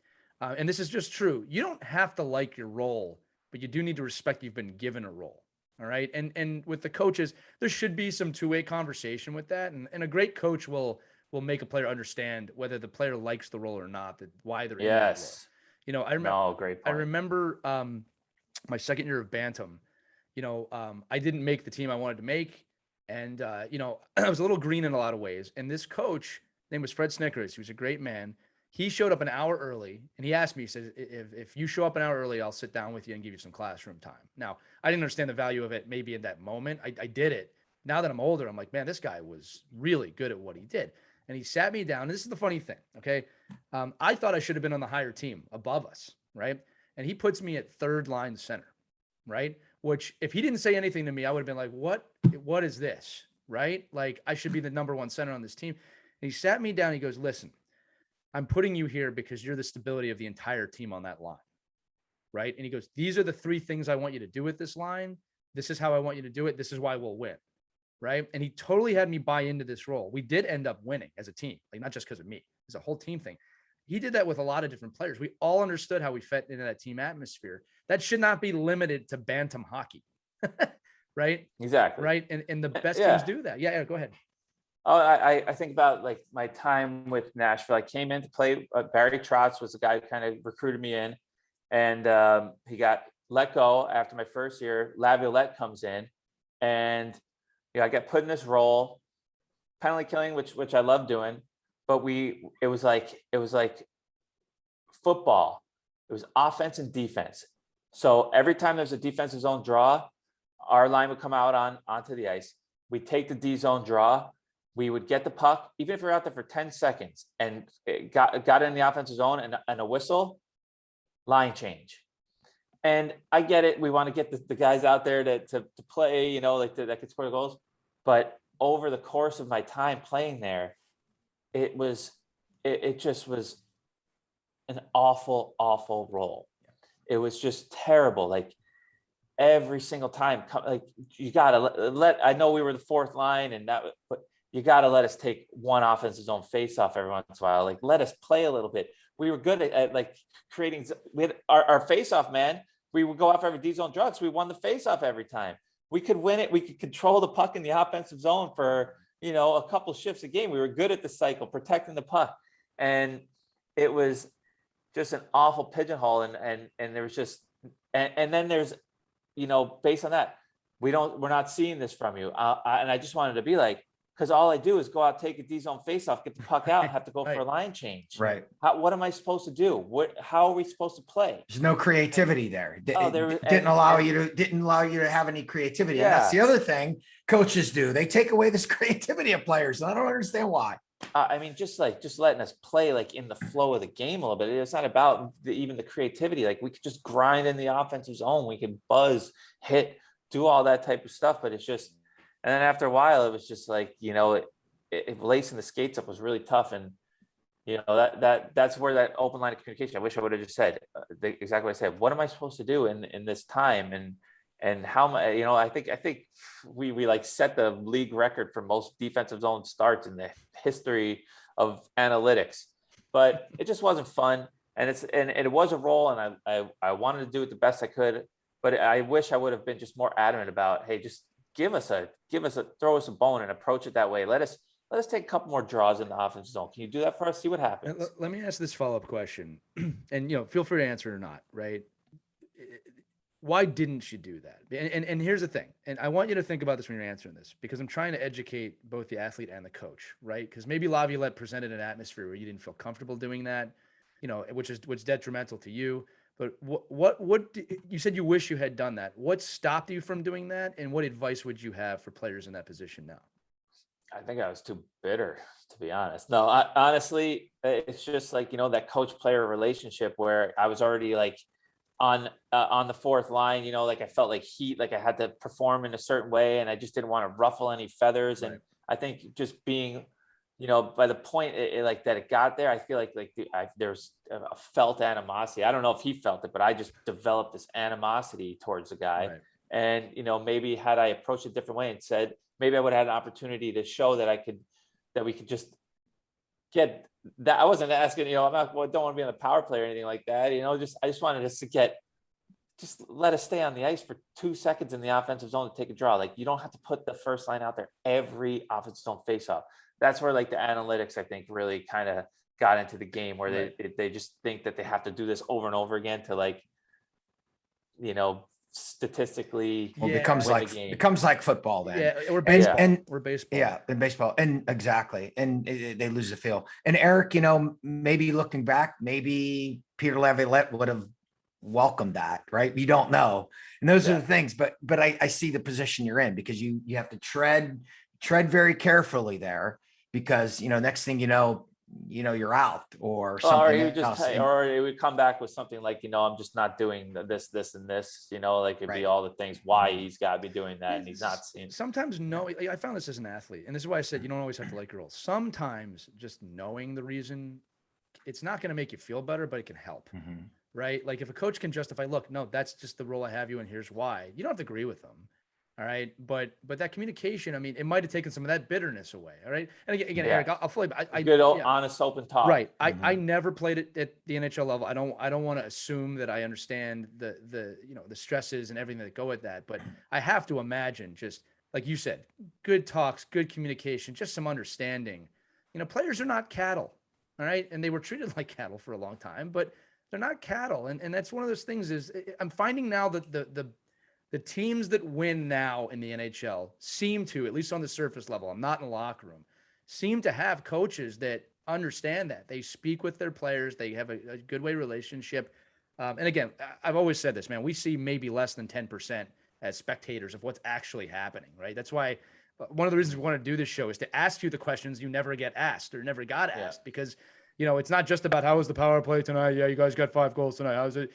and this is just true. You don't have to like your role, but you do need to respect you've been given a role. All right. And with the coaches, there should be some two-way conversation with that. And a great coach will make a player understand whether the player likes the role or not, why they're in that role. I remember. Great point. I remember my second year of Bantam. I didn't make the team I wanted to make. And, I was a little green in a lot of ways. And this coach, name was Fred Snickers. He was a great man. He showed up an hour early and he asked me, he says, if you show up an hour early, I'll sit down with you and give you some classroom time. Now, I didn't understand the value of it maybe in that moment. I did it. Now that I'm older, I'm like, man, this guy was really good at what he did. And he sat me down. And this is the funny thing. Okay. I thought I should have been on the higher team above us. Right. And he puts me at third line center. Right. Which if he didn't say anything to me, I would have been like, what is this? Right. Like I should be the number one center on this team. And he sat me down. He goes, listen, I'm putting you here because you're the stability of the entire team on that line. Right. And he goes, these are the three things I want you to do with this line. This is how I want you to do it. This is why we'll win. Right. And he totally had me buy into this role. We did end up winning as a team, like not just because of me. It's a whole team thing. He did that with a lot of different players. We all understood how we fit into that team atmosphere. That should not be limited to bantam hockey. Right. Exactly. Right. And the best teams do that. Yeah. Go ahead. Oh, I think about like my time with Nashville. I came in to play. Barry Trotz was the guy who kind of recruited me in, and he got let go after my first year. Laviolette comes in, and I got put in this role, penalty killing, which I love doing. But it was like football. It was offense and defense. So every time there's a defensive zone draw, our line would come out onto the ice. We'd take the D zone draw. We would get the puck, even if we were out there for 10 seconds and it got in the offensive zone and a whistle, line change. And I get it. We want to get the guys out there to play, that could score the goals. But over the course of my time playing there, it just was an awful, awful role. It was just terrible. Like every single time, like you got to let, I know we were the fourth line but you got to let us take one offensive zone face off every once in a while. Like, let us play a little bit. We were good at like creating, we had our face off, man. We would go off every D zone drugs. We won the face off every time. We could win it. We could control the puck in the offensive zone for, a couple shifts a game. We were good at the cycle, protecting the puck. And it was just an awful pigeonhole. And there was just, and then there's, based on that, we're not seeing this from you. And I just wanted to be like, because all I do is go out, take a D zone face off, get the puck out, have to go for a line change. Right. What am I supposed to do? How are we supposed to play? There's no creativity there. It didn't allow you to have any creativity. Yeah. And that's the other thing coaches do. They take away this creativity of players. And I don't understand why. I mean, just letting us play like in the flow of the game a little bit. It's not about even the creativity. Like we could just grind in the offensive zone. We could buzz, hit, do all that type of stuff. But it's just, and then after a while, it was just like, lacing the skates up was really tough. And, that's where that open line of communication, I wish I would have just said exactly what I said. What am I supposed to do in this time? And how, I think we like set the league record for most defensive zone starts in the history of analytics, but it just wasn't fun. And it was a role, and I wanted to do it the best I could, but I wish I would have been just more adamant about, hey, just throw us a bone and approach it that way. Let us take a couple more draws in the offensive zone. Can you do that for us? See what happens. Let me ask this follow-up question, and feel free to answer it or not. Right? Why didn't you do that? And here's the thing, and I want you to think about this when you're answering this, because I'm trying to educate both the athlete and the coach, right? Because maybe Laviolette presented an atmosphere where you didn't feel comfortable doing that, which is detrimental to you. But what you said you wish you had done that. What stopped you from doing that, and what advice would you have for players in that position now? I think I was too bitter, to be honest. No, honestly, it's just like, that coach-player relationship where I was already like on the fourth line, like I felt like heat, like I had to perform in a certain way, and I just didn't want to ruffle any feathers. Right. And I think just being, by the point that it got there, I feel like there's a felt animosity. I don't know if he felt it, but I just developed this animosity towards the guy. Right. And, maybe had I approached it a different way and said, maybe I would have had an opportunity to show that we could just get that. I wasn't asking, don't want to be on the power play or anything like that. I just wanted us to just let us stay on the ice for 2 seconds in the offensive zone to take a draw. Like, you don't have to put the first line out there every offensive zone face off. That's where like the analytics, I think, really kind of got into the game, where they just think that they have to do this over and over again to statistically Well, Yeah. becomes like football then. Yeah, we're baseball. And we're baseball. yeah, in baseball, and exactly, and they lose the feel. And Eric, maybe looking back, maybe Peter Laviolette would have welcomed that, right? You don't know, and those are the things. But I see the position you're in, because you have to tread very carefully there, because next thing you're out or something. Or he would just else. or it would come back with something like, I'm just not doing this, and this, like it'd be all the things why he's got to be doing that, and he's not seeing. Sometimes I found this as an athlete, and this is why I said you don't always have to like girls. Sometimes just knowing the reason, it's not going to make you feel better, but it can help, right? Like if a coach can justify, look, no, that's just the role I have you, and here's why. You don't have to agree with them. All right. But that communication, I mean, it might have taken some of that bitterness away. All right. And again, Eric, I'll fully, good old honest, open talk. Right. I never played it at the NHL level. I don't want to assume that I understand the the stresses and everything that go with that. But I have to imagine, just like you said, good talks, good communication, just some understanding. Players are not cattle. All right. And they were treated like cattle for a long time, but they're not cattle. And that's one of those things is I'm finding now that the teams that win now in the NHL seem to, at least on the surface level, I'm not in the locker room, seem to have coaches that understand that. They speak with their players. They have a good way relationship. And again, I've always said this, man, we see maybe less than 10% as spectators of what's actually happening, right? That's why one of the reasons we want to do this show is to ask you the questions you never get asked or never got asked, because it's not just about how was the power play tonight? Yeah, you guys got 5 goals tonight. How's it?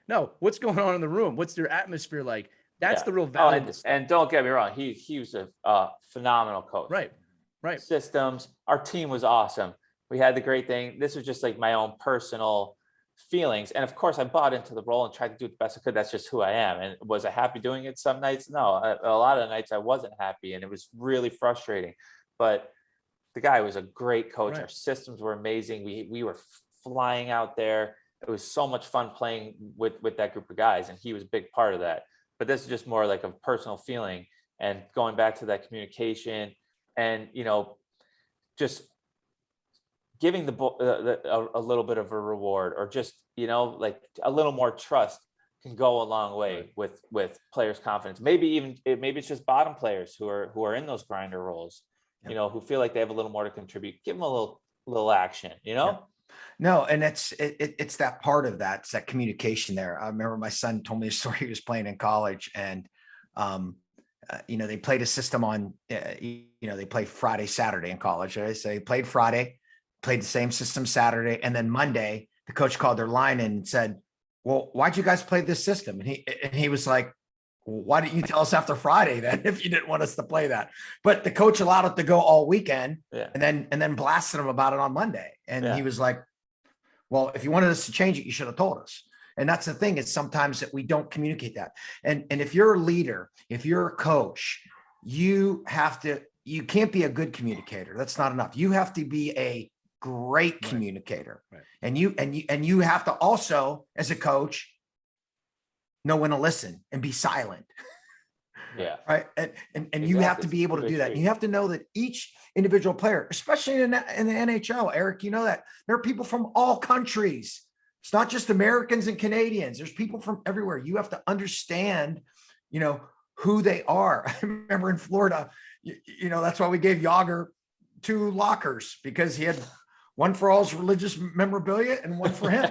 No, what's going on in the room? What's your atmosphere like? That's the real value. And don't get me wrong, he was a phenomenal coach. Right. Systems. Our team was awesome. We had the great thing. This was just like my own personal feelings, and of course, I bought into the role and tried to do the best I could. That's just who I am. And was I happy doing it some nights? No, a lot of nights I wasn't happy, and it was really frustrating. But the guy was a great coach. Right. Our systems were amazing. We were flying out there. It was so much fun playing with that group of guys, and he was a big part of that. But this is just more like a personal feeling, and going back to that communication, and just giving a little bit of a reward, or just like a little more trust can go a long way with players' confidence. Maybe it's just bottom players who are in those grinder roles, who feel like they have a little more to contribute. Give them a little action, No, and it's that part of that. It's that communication there. I remember my son told me a story. He was playing in college, and they played a system on, they play Friday, Saturday in college. Right? So they played Friday, played the same system Saturday, and then Monday the coach called their line and said, "Well, why'd you guys play this system?" And he was like, "Well, why didn't you tell us after Friday then if you didn't want us to play that?" But the coach allowed it to go all weekend, and then blasted him about it on Monday. And he was like, "Well, if you wanted us to change it, you should have told us." And that's the thing, is sometimes that we don't communicate that. And if you're a leader, if you're a coach, you can't be a good communicator. That's not enough. You have to be a great communicator. Right. And you have to also, as a coach, know when to listen and be silent. Yeah. Right. And you have to be able to do that. And you have to know that each individual player, especially in the NHL, Eric, that there are people from all countries. It's not just Americans and Canadians. There's people from everywhere. You have to understand, who they are. I remember in Florida, that's why we gave Yager 2 lockers, because he had one for all his religious memorabilia and one for him.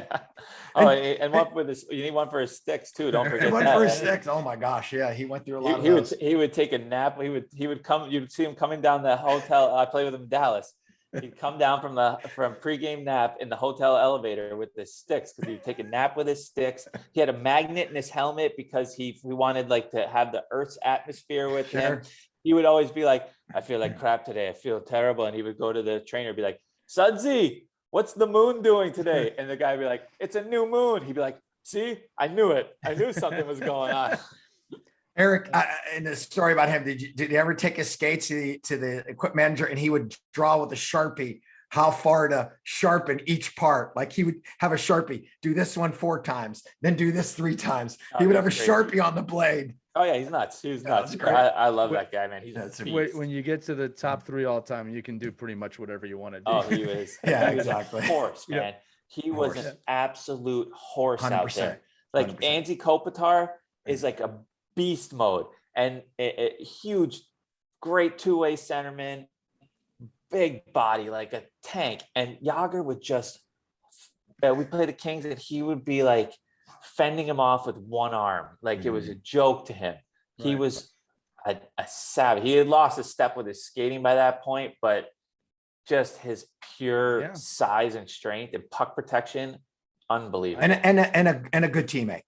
And one for this, you need one for his sticks too. Don't forget one that. for his sticks. Oh my gosh. Yeah. He went through a lot of those. He would take a nap. He would come, you'd see him coming down the hotel. I played with him in Dallas. He'd come down from pregame nap in the hotel elevator with his sticks, because he'd take a nap with his sticks. He had a magnet in his helmet because he wanted to have the Earth's atmosphere with him. He would always be like, "I feel like crap today. I feel terrible." And he would go to the trainer and be like, "Sudsy, what's the moon doing today?" And the guy would be like, "It's a new moon." He'd be like, "See, I knew it. I knew something was going on." Eric, and the story about him, did you ever take his skates to the equipment manager, and he would draw with a Sharpie how far to sharpen each part? Like he would have a Sharpie, do this one 4 times, then do this 3 times. He would have a Sharpie on the blade. Oh yeah, he's nuts. He's nuts. I love that guy, man. When you get to the top 3 all time, you can do pretty much whatever you want to do. Oh, he was. Yeah, he was exactly. A horse, man. He was an absolute horse 100%, out there. Like 100%. Anze Kopitar, is like a beast mode, and a huge, great two-way centerman, big body, like a tank. And Yager would just, we played the Kings, and he would be like fending him off with one arm. Like it was a joke to him. He was a savage. He had lost a step with his skating by that point, but just his pure size and strength and puck protection, unbelievable. And a good teammate.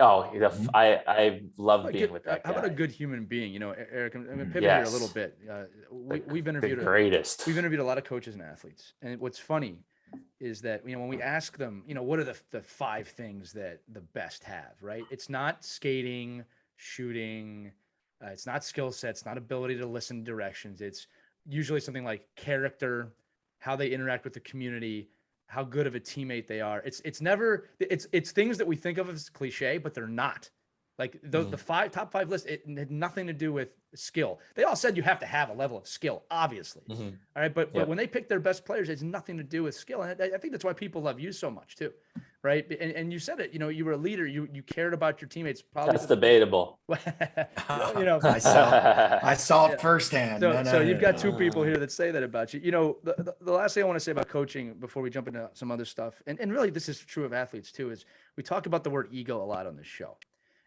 Oh, I love being with that guy. How about a good human being? You know, Eric, I'm going to pivot here a little bit. We've interviewed we've interviewed a lot of coaches and athletes. And what's funny is that, you know, when we ask them, you know, what are the 5 things that the best have, right? It's not skating, shooting, it's not skill sets, not ability to listen to directions. It's usually something like character, how they interact with the community, how good of a teammate they are. It's things that we think of as cliche, but they're not. Like the top 5 list, it had nothing to do with skill. They all said you have to have a level of skill, obviously. All right. But when they pick their best players, it's nothing to do with skill. And I think that's why people love you so much too. Right. And you said it, you know, you were a leader, you cared about your teammates. Probably that's debatable. You know, I saw it firsthand. So you've got 2 people here that say that about you. You know, the last thing I want to say about coaching before we jump into some other stuff, and really this is true of athletes too, is we talk about the word ego a lot on this show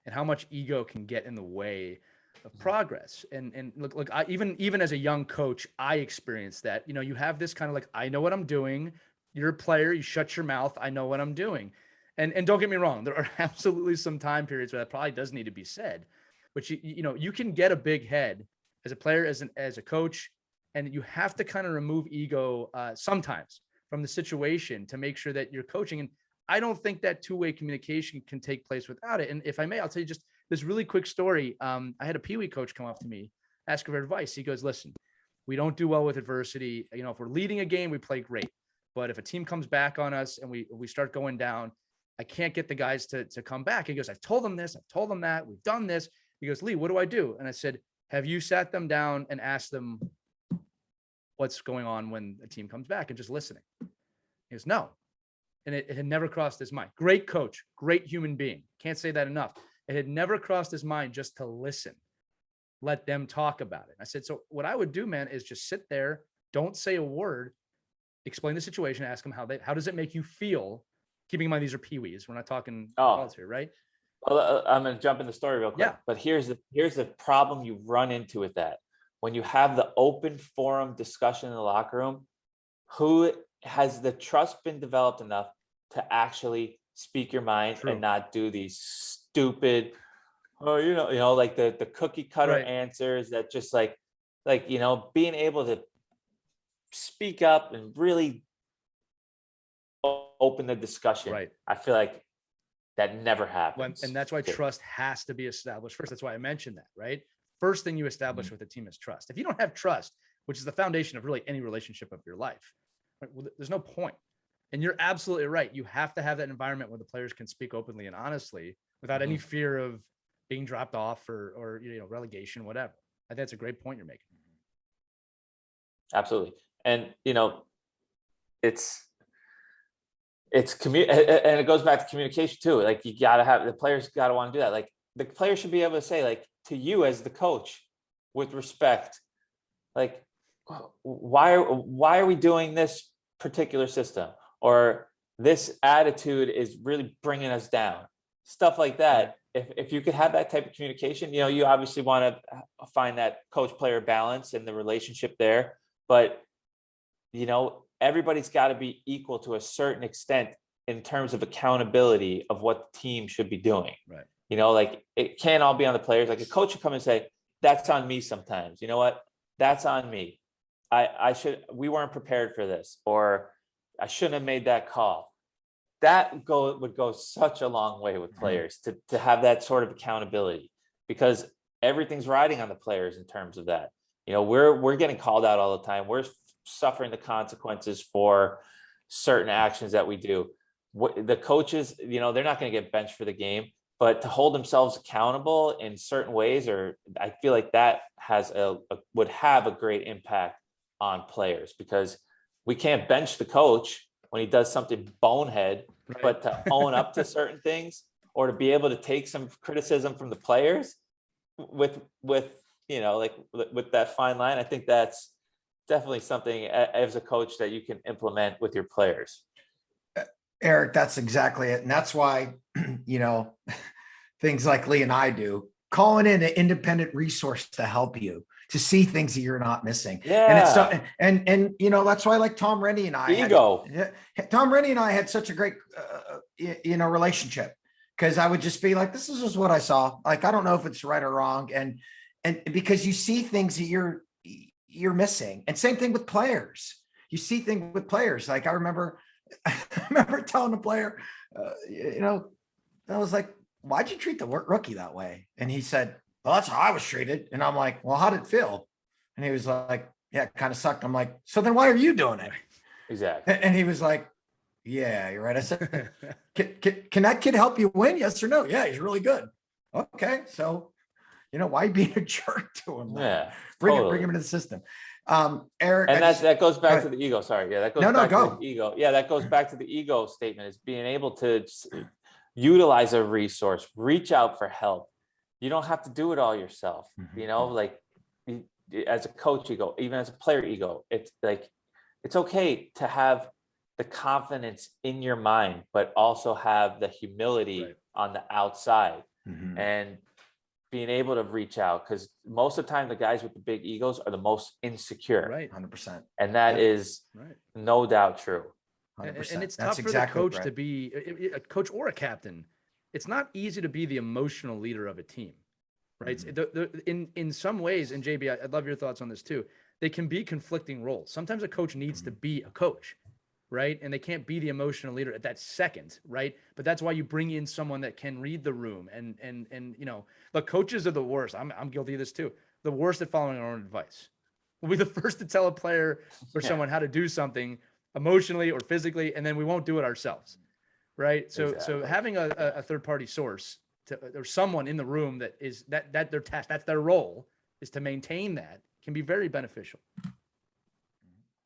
and how much ego can get in the way of progress. And look, I even as a young coach, I experienced that. You know, you have this kind of like, I know what I'm doing. You're a player, you shut your mouth. I know what I'm doing. And don't get me wrong, there are absolutely some time periods where that probably does need to be said. But you know, you can get a big head as a player, as a coach, and you have to kind of remove ego sometimes from the situation to make sure that you're coaching. And I don't think that 2-way communication can take place without it. And if I may, I'll tell you just this really quick story. I had a Pee Wee coach come up to me, ask for advice. He goes, listen, we don't do well with adversity. You know, if we're leading a game, we play great. But if a team comes back on us and we start going down, I can't get the guys to come back. He goes, I've told them this, I've told them that, we've done this. He goes, Lee, what do I do? And I said, have you sat them down and asked them what's going on when a team comes back and just listening? He goes, no. And it had never crossed his mind. Great coach, great human being. Can't say that enough. It had never crossed his mind just to listen, let them talk about it. I said, so what I would do, man, is just sit there, don't say a word, explain the situation, ask them how does it make you feel? Keeping in mind, these are Pee-wees. We're not talking adults here, right? Well, I'm going to jump in the story real quick. But here's the problem you run into with that. When you have the open forum discussion in the locker room, who has the trust been developed enough to actually speak your mind and not do these stupid, like the cookie cutter answers that just like, you know, being able to speak up and really open the discussion. I feel like that never happens. And that's why trust has to be established first. That's why I mentioned that, right? First thing you establish with a team is trust. If you don't have trust, which is the foundation of really any relationship of your life, right, well, there's no point. And you're absolutely right. You have to have that environment where the players can speak openly and honestly without any fear of being dropped off or relegation, whatever. I think that's a great point you're making. Absolutely. And, you know, it's and it goes back to communication too. Like you got to have, the players got to want to do that. Like the player should be able to say, like, to you as the coach with respect, like, why are we doing this particular system, or this attitude is really bringing us down, stuff like that. If you could have that type of communication, you know, you obviously want to find that coach player balance and the relationship there, but you know, everybody's got to be equal to a certain extent in terms of accountability of what the team should be doing. Right. You know, like it can't all be on the players. Like a coach should come and say, that's on me sometimes. You know what? That's on me. We weren't prepared for this, or I shouldn't have made that call. That would go such a long way with players to have that sort of accountability, because everything's riding on the players in terms of that. You know, we're getting called out all the time. We're suffering the consequences for certain actions that we do. The coaches, you know, they're not going to get benched for the game, but to hold themselves accountable in certain ways, or I feel like that would have a great impact on players, because we can't bench the coach when he does something bonehead, but to own up to certain things, or to be able to take some criticism from the players with like with that fine line. I think that's definitely something as a coach that you can implement with your players. Eric, that's exactly it. And that's why, things like Lee and I do, calling in an independent resource to help you to see things that you're not missing. Yeah. And that's why, like Tom Rennie and I, Tom Rennie and I had such a great, relationship, because I would just be like, this is just what I saw. Like, I don't know if it's right or wrong. And because you see things that you're missing. And same thing with players. You see things with players. Like I remember telling a player, I was like, why'd you treat the rookie that way? And he said, well, that's how I was treated. And I'm like, well, how did it feel? And he was like, yeah, it kind of sucked. I'm like, so then why are you doing it? Exactly. And he was like, yeah, you're right. I said, can that kid help you win? Yes or no? Yeah, he's really good. Okay. So, why being a jerk to him? Yeah. Bring him into the system. Eric. And that goes back to the ego. Sorry. Yeah. That goes back to the ego. Yeah. That goes back to the ego statement, is being able to utilize a resource, reach out for help. You don't have to do it all yourself. Like as a coach ego, even as a player ego, it's like, it's okay to have the confidence in your mind, but also have the humility on the outside, and being able to reach out. Because most of the time, the guys with the big egos are the most insecure. Right. 100%. And that is no doubt true. 100%. And it's tough for the coach to be a coach or a captain. It's not easy to be the emotional leader of a team, right? In some ways, and JB, I'd love your thoughts on this too. They can be conflicting roles. Sometimes a coach needs to be a coach, right? And they can't be the emotional leader at that second, right? But that's why you bring in someone that can read the room. And look, coaches are the worst. I'm guilty of this too. The worst at following our own advice. We'll be the first to tell a player or someone how to do something emotionally or physically, and then we won't do it ourselves, right? So having a third party source or someone in the room that is that their task, that's their role, is to maintain that, can be very beneficial.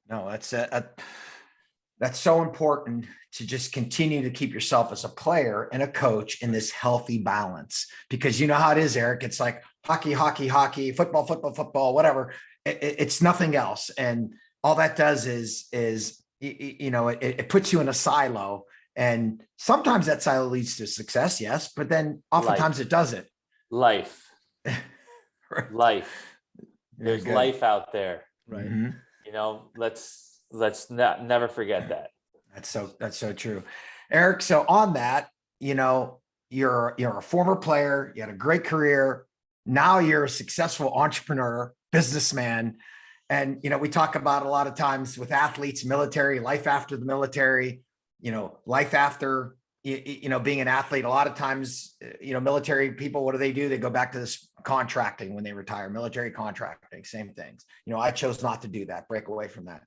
No, that's so important, to just continue to keep yourself as a player and a coach in this healthy balance, because you know how it is, Eric. It's like hockey, football, whatever. It's nothing else. And all that does is it puts you in a silo, and sometimes that silo leads to success. Yes. But then oftentimes it doesn't. Life. There's good. life out there. Right. Let's never forget that. That's so true. Eric, so on that, you're a former player, you had a great career. Now you're a successful entrepreneur, businessman. And, we talk about a lot of times with athletes, military, life after the military, life after, being an athlete. A lot of times, military people, what do? They go back to this contracting when they retire, military contracting, same things. I chose not to do that, break away from that.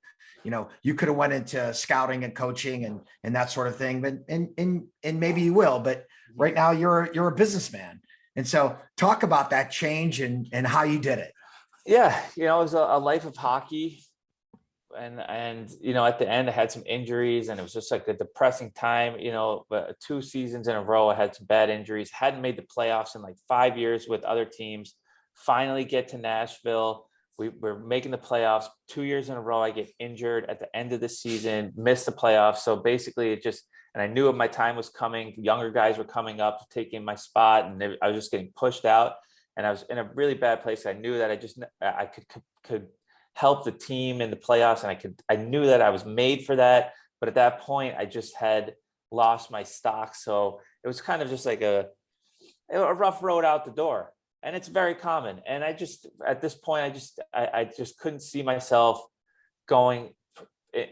You could have went into scouting and coaching and that sort of thing, but, and maybe you will, but right now you're a businessman. And so talk about that change and how you did it. Yeah. It was a life of hockey. And at the end I had some injuries, and it was just like a depressing time. 2 seasons in a row I had some bad injuries, hadn't made the playoffs in like 5 years with other teams. Finally get to Nashville. We're making the playoffs 2 years in a row. I get injured at the end of the season, missed the playoffs. So basically and I knew my time was coming. Younger guys were coming up, taking my spot, and I was just getting pushed out. And I was in a really bad place. I knew that I could help the team in the playoffs, and I knew that I was made for that. But at that point, I just had lost my stock. So it was kind of just like a rough road out the door. And it's very common. And at this point, I just couldn't see myself going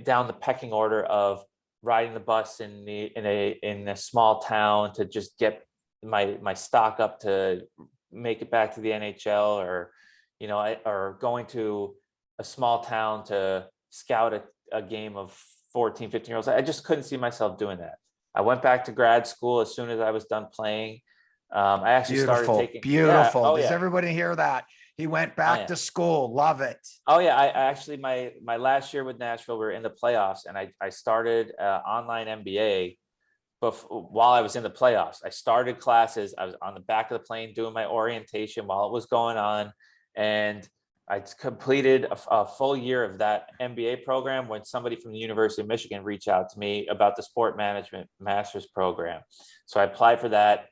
down the pecking order of riding the bus in a small town to just get my stock up to make it back to the NHL, or going to a small town to scout a game of 14, 15-year-olds. I just couldn't see myself doing that. I went back to grad school as soon as I was done playing. I actually started taking beautiful. Yeah. Does everybody hear that? He went back to school. Love it. Oh yeah. I actually, my last year with Nashville, we were in the playoffs, and I started online MBA while I was in the playoffs. I started classes. I was on the back of the plane doing my orientation while it was going on. And I completed a full year of that MBA program when somebody from the University of Michigan reached out to me about the sport management master's program. So I applied for that,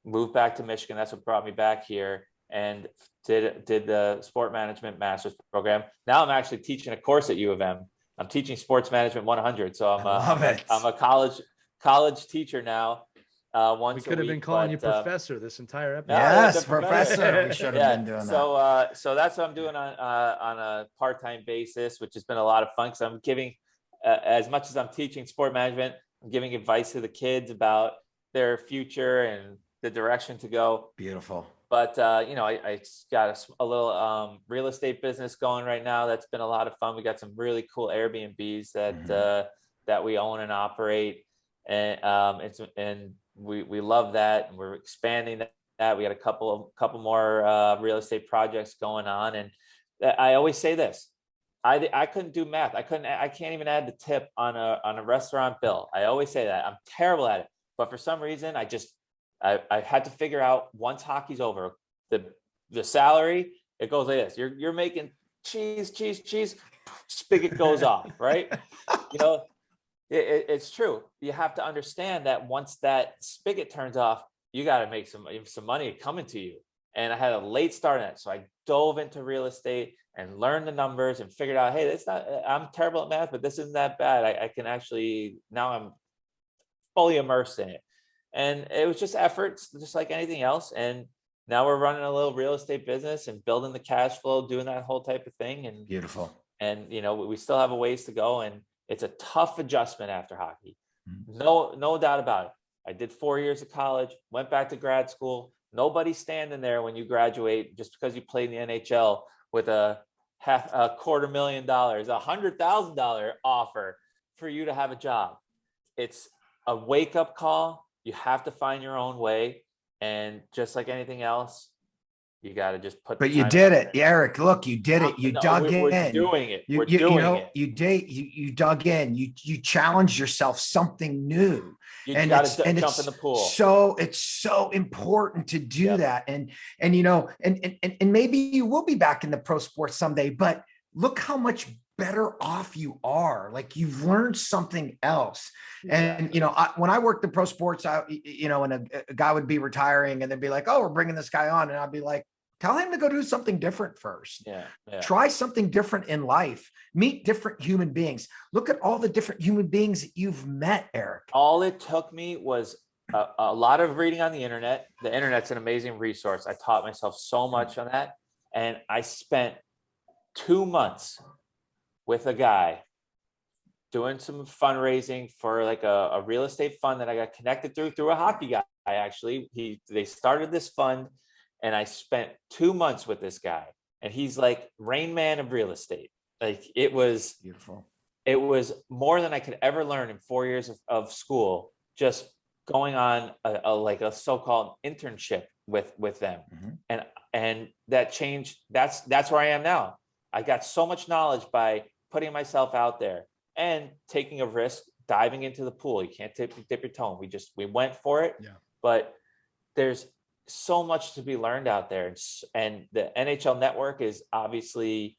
moved back to Michigan. That's what brought me back here, and did the sport management master's program. Now I'm actually teaching a course at U of M. I'm teaching sports management 100. So I'm a college teacher now. Once we could have been calling you professor this entire episode. Yes, professor. We should have been doing that. So that's what I'm doing on a part-time basis, which has been a lot of fun because I'm giving, as much as I'm teaching sport management, I'm giving advice to the kids about their future and the direction to go. Beautiful. But I got a little real estate business going right now. That's been a lot of fun. We got some really cool Airbnbs that we own and operate, and we love that, and we're expanding that. We got a couple more real estate projects going on, and I always say this: I couldn't do math. I can't even add the tip on a restaurant bill. I always say that. I'm terrible at it, but for some reason, I had to figure out, once hockey's over, the salary, it goes like this. You're making cheese, spigot goes off, right? It's true. You have to understand that once that spigot turns off, you got to make some money coming to you. And I had a late start on it. So I dove into real estate and learned the numbers and figured out, hey, I'm terrible at math, but this isn't that bad. I can actually, now I'm fully immersed in it. And it was just efforts, just like anything else. And now we're running a little real estate business and building the cash flow, doing that whole type of thing. And beautiful. And we still have a ways to go. And it's a tough adjustment after hockey. No doubt about it. I did 4 years of college, went back to grad school. Nobody's standing there when you graduate just because you played in the NHL with a $250,000, $100,000 offer for you to have a job. It's a wake-up call. You have to find your own way. And just like anything else, you got to just put. But you did it, Eric. Look, you did it. You dug in. We're doing it. You dug in. You challenged yourself something new. You got to jump in the pool. So it's so important to do that. And maybe you will be back in the pro sports someday. But look how much better off you are. Like, you've learned something else. And, when I worked in pro sports, and a guy would be retiring and they'd be like, oh, we're bringing this guy on. And I'd be like, tell him to go do something different first. Try something different in life. Meet different human beings. Look at all the different human beings that you've met, Eric. All it took me was a lot of reading on the internet. The internet's an amazing resource. I taught myself so much on that. And I spent 2 months with a guy doing some fundraising for like a real estate fund that I got connected through a hockey guy. Actually, they started this fund, and I spent 2 months with this guy, and he's like Rain Man of real estate. Like, it was beautiful. It was more than I could ever learn in 4 years of school, just going on a so-called internship with them. And that changed. That's where I am now. I got so much knowledge by putting myself out there and taking a risk, diving into the pool. You can't dip your toe. We went for it. But there's so much to be learned out there. And the NHL network is obviously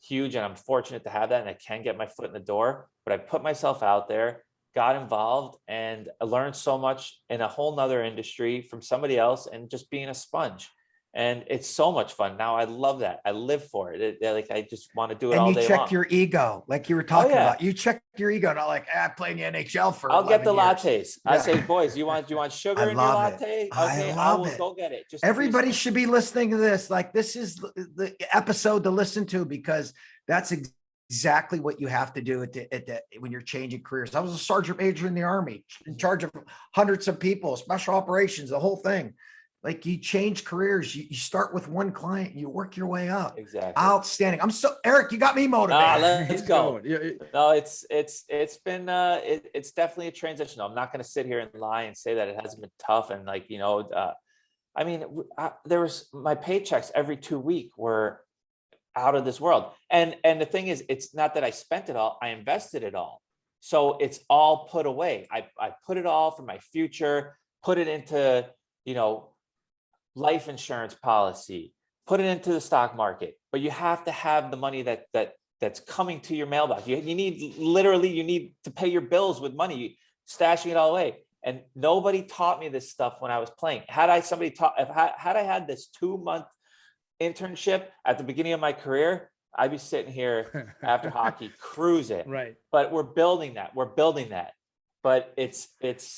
huge, and I'm fortunate to have that, and I can get my foot in the door. But I put myself out there, got involved, and I learned so much in a whole nother industry from somebody else, and just being a sponge. And it's so much fun. Now I love that. I live for it. Like, I just want to do it all day long. And you check your ego, like you were talking about. You check your ego, not like, I play in the NHL for I'll get the years. lattes. I say, boys, you want sugar in your latte? Okay, I will go get it. Just everybody should be listening to this. Like, this is the episode to listen to, because that's exactly what you have to do when you're changing careers. I was a sergeant major in the Army, in charge of hundreds of people, special operations, the whole thing. Like, you change careers. You start with one client, you work your way up. Exactly. Outstanding. Eric, you got me motivated. Let's go. No, it's been it's definitely a transition. I'm not going to sit here and lie and say that it hasn't been tough. And there was my paychecks every 2 weeks were out of this world. And the thing is, it's not that I spent it all. I invested it all. So it's all put away. I put it all for my future, put it into, life insurance policy, put it into the stock market, but you have to have the money that's coming to your mailbox. You need to pay your bills with money, stashing it all away. And nobody taught me this stuff when I was playing. Had I had this 2-month internship at the beginning of my career, I'd be sitting here after hockey cruising. Right. But we're building that. But it's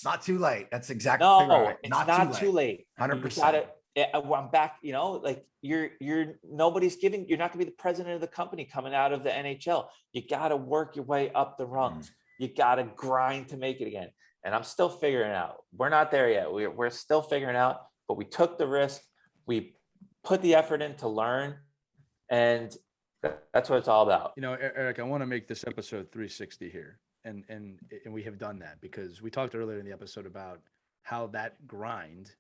not too late. That's exactly no, right. it's not too late. 100%. I'm back, like you're nobody's giving, you're not gonna be the president of the company coming out of the NHL. You got to work your way up the rungs. You got to grind to make it again. And I'm still figuring it out. We're not there yet. We're still figuring it out, but we took the risk. We put the effort in to learn, and that's what it's all about. Eric, I want to make this episode 360 here. And we have done that because we talked earlier in the episode about how that grind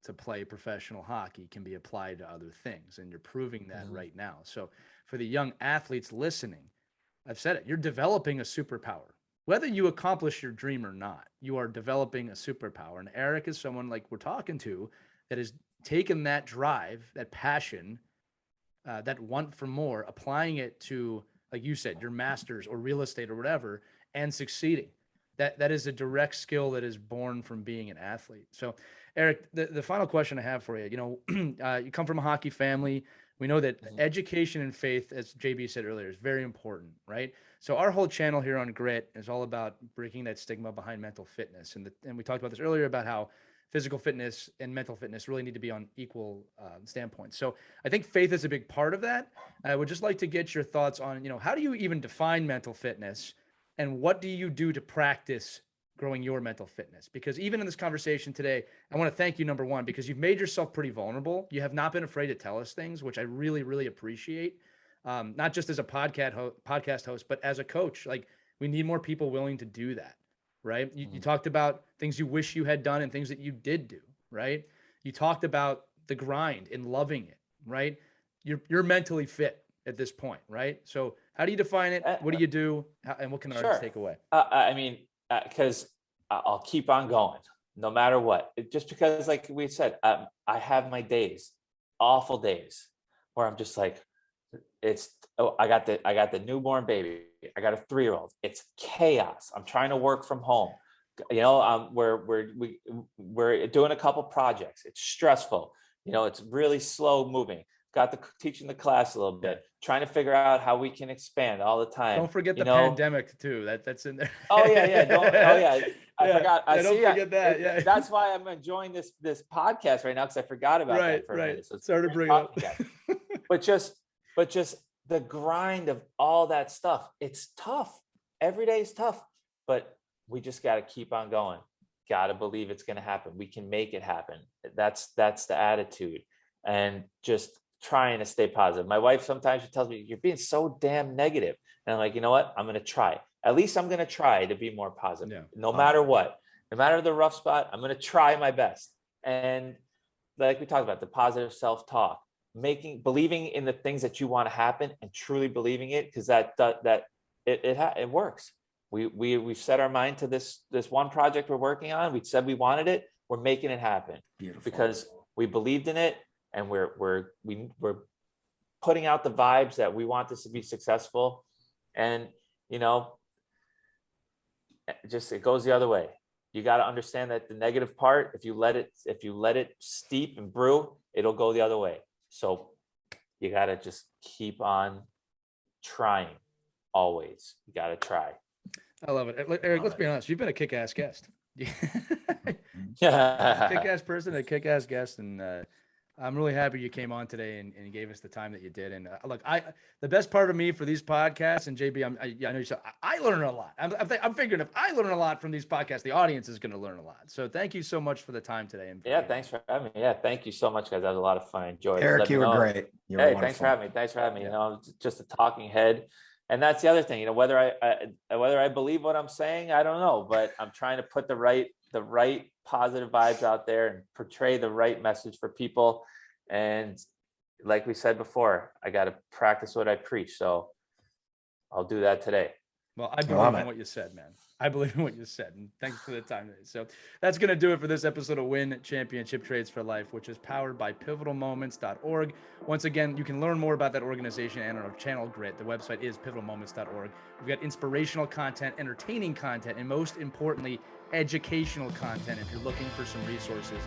to play professional hockey can be applied to other things. And you're proving that right now. So for the young athletes listening, I've said it, you're developing a superpower. Whether you accomplish your dream or not, you are developing a superpower. And Eric is someone like we're talking to that has taken that drive, that passion, that want for more, applying it to, like you said, your master's or real estate or whatever, and succeeding. That is a direct skill that is born from being an athlete. So Eric, the final question I have for you, you come from a hockey family. We know that education and faith, as JB said earlier, is very important, right? So our whole channel here on Grit is all about breaking that stigma behind mental fitness. And we talked about this earlier about how physical fitness and mental fitness really need to be on equal standpoints. So I think faith is a big part of that. I would just like to get your thoughts on, how do you even define mental fitness, and what do you do to practice growing your mental fitness? Because even in this conversation today, I want to thank you, number one, because you've made yourself pretty vulnerable. You have not been afraid to tell us things, which I really, really appreciate. Not just as a podcast host, but as a coach. Like, we need more people willing to do that, right? You talked about things you wish you had done and things that you did do, right? You talked about the grind and loving it, right? You're mentally fit at this point, right? So how do you define it? What do you do? And what can others take away? Because I'll keep on going no matter what. Just because, like we said, I have my days, awful days, where I'm just like, I got the newborn baby. I got a 3-year-old. It's chaos. I'm trying to work from home. We're doing a couple projects. It's stressful. It's really slow moving. Got teaching the class a little bit, trying to figure out how we can expand all the time. Don't forget the pandemic too. That's in there. Oh yeah. I forgot. Don't forget that. Yeah. That's why I'm enjoying this podcast right now, because I forgot about that for a minute. So sorry to bring it up. But just the grind of all that stuff. It's tough. Every day is tough, but we just got to keep on going. Got to believe it's going to happen. We can make it happen. That's the attitude, and just trying to stay positive. My wife, sometimes she tells me, you're being so damn negative. And I'm like, you know what? I'm going to try. At least I'm going to try to be more positive. No matter what, no matter the rough spot, I'm going to try my best. And like we talked about, the positive self-talk, believing in the things that you want to happen and truly believing it, because it works. We've set our mind to this one project we're working on. We said we wanted it. We're making it happen. Beautiful. Because we believed in it. And we're putting out the vibes that we want this to be successful, and just it goes the other way. You got to understand that the negative part, if you let it steep and brew, it'll go the other way. So you got to just keep on trying. Always, you got to try. I love it, Eric. Let's be honest. You've been a kick-ass guest. Yeah, kick-ass person, a kick-ass guest, and I'm really happy you came on today and gave us the time that you did. And look, the best part of me for these podcasts, and JB, I know you said I learn a lot. I'm figuring if I learn a lot from these podcasts, the audience is going to learn a lot. So thank you so much for the time today. And thanks for having me. Yeah, thank you so much, guys. That was a lot of fun. I enjoyed it. Eric, you were great. Thanks for having me. Thanks for having me. Just a talking head. And that's the other thing, whether I believe what I'm saying, I don't know, but I'm trying to put the right positive vibes out there and portray the right message for people. And like we said before, I got to practice what I preach. So I'll do that today. Well, I believe in what you said, man. I believe in what you said, and thanks for the time today. So that's going to do it for this episode of Win Championship Trades for Life, which is powered by pivotalmoments.org. Once again, you can learn more about that organization and our channel Grit. The website is pivotalmoments.org. We've got inspirational content, entertaining content, and most importantly, educational content. If you're looking for some resources,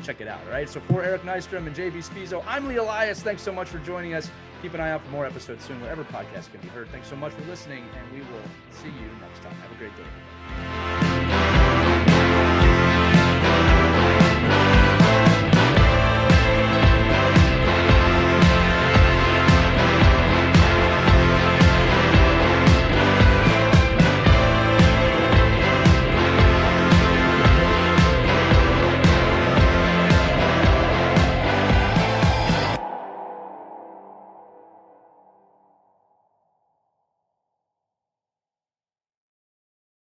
check it out. All right. So for Eric Nystrom and JB Spizo, I'm Lee Elias. Thanks so much for joining us. Keep an eye out for more episodes soon, wherever podcasts can be heard. Thanks so much for listening, and we will see you next time. Have a great day.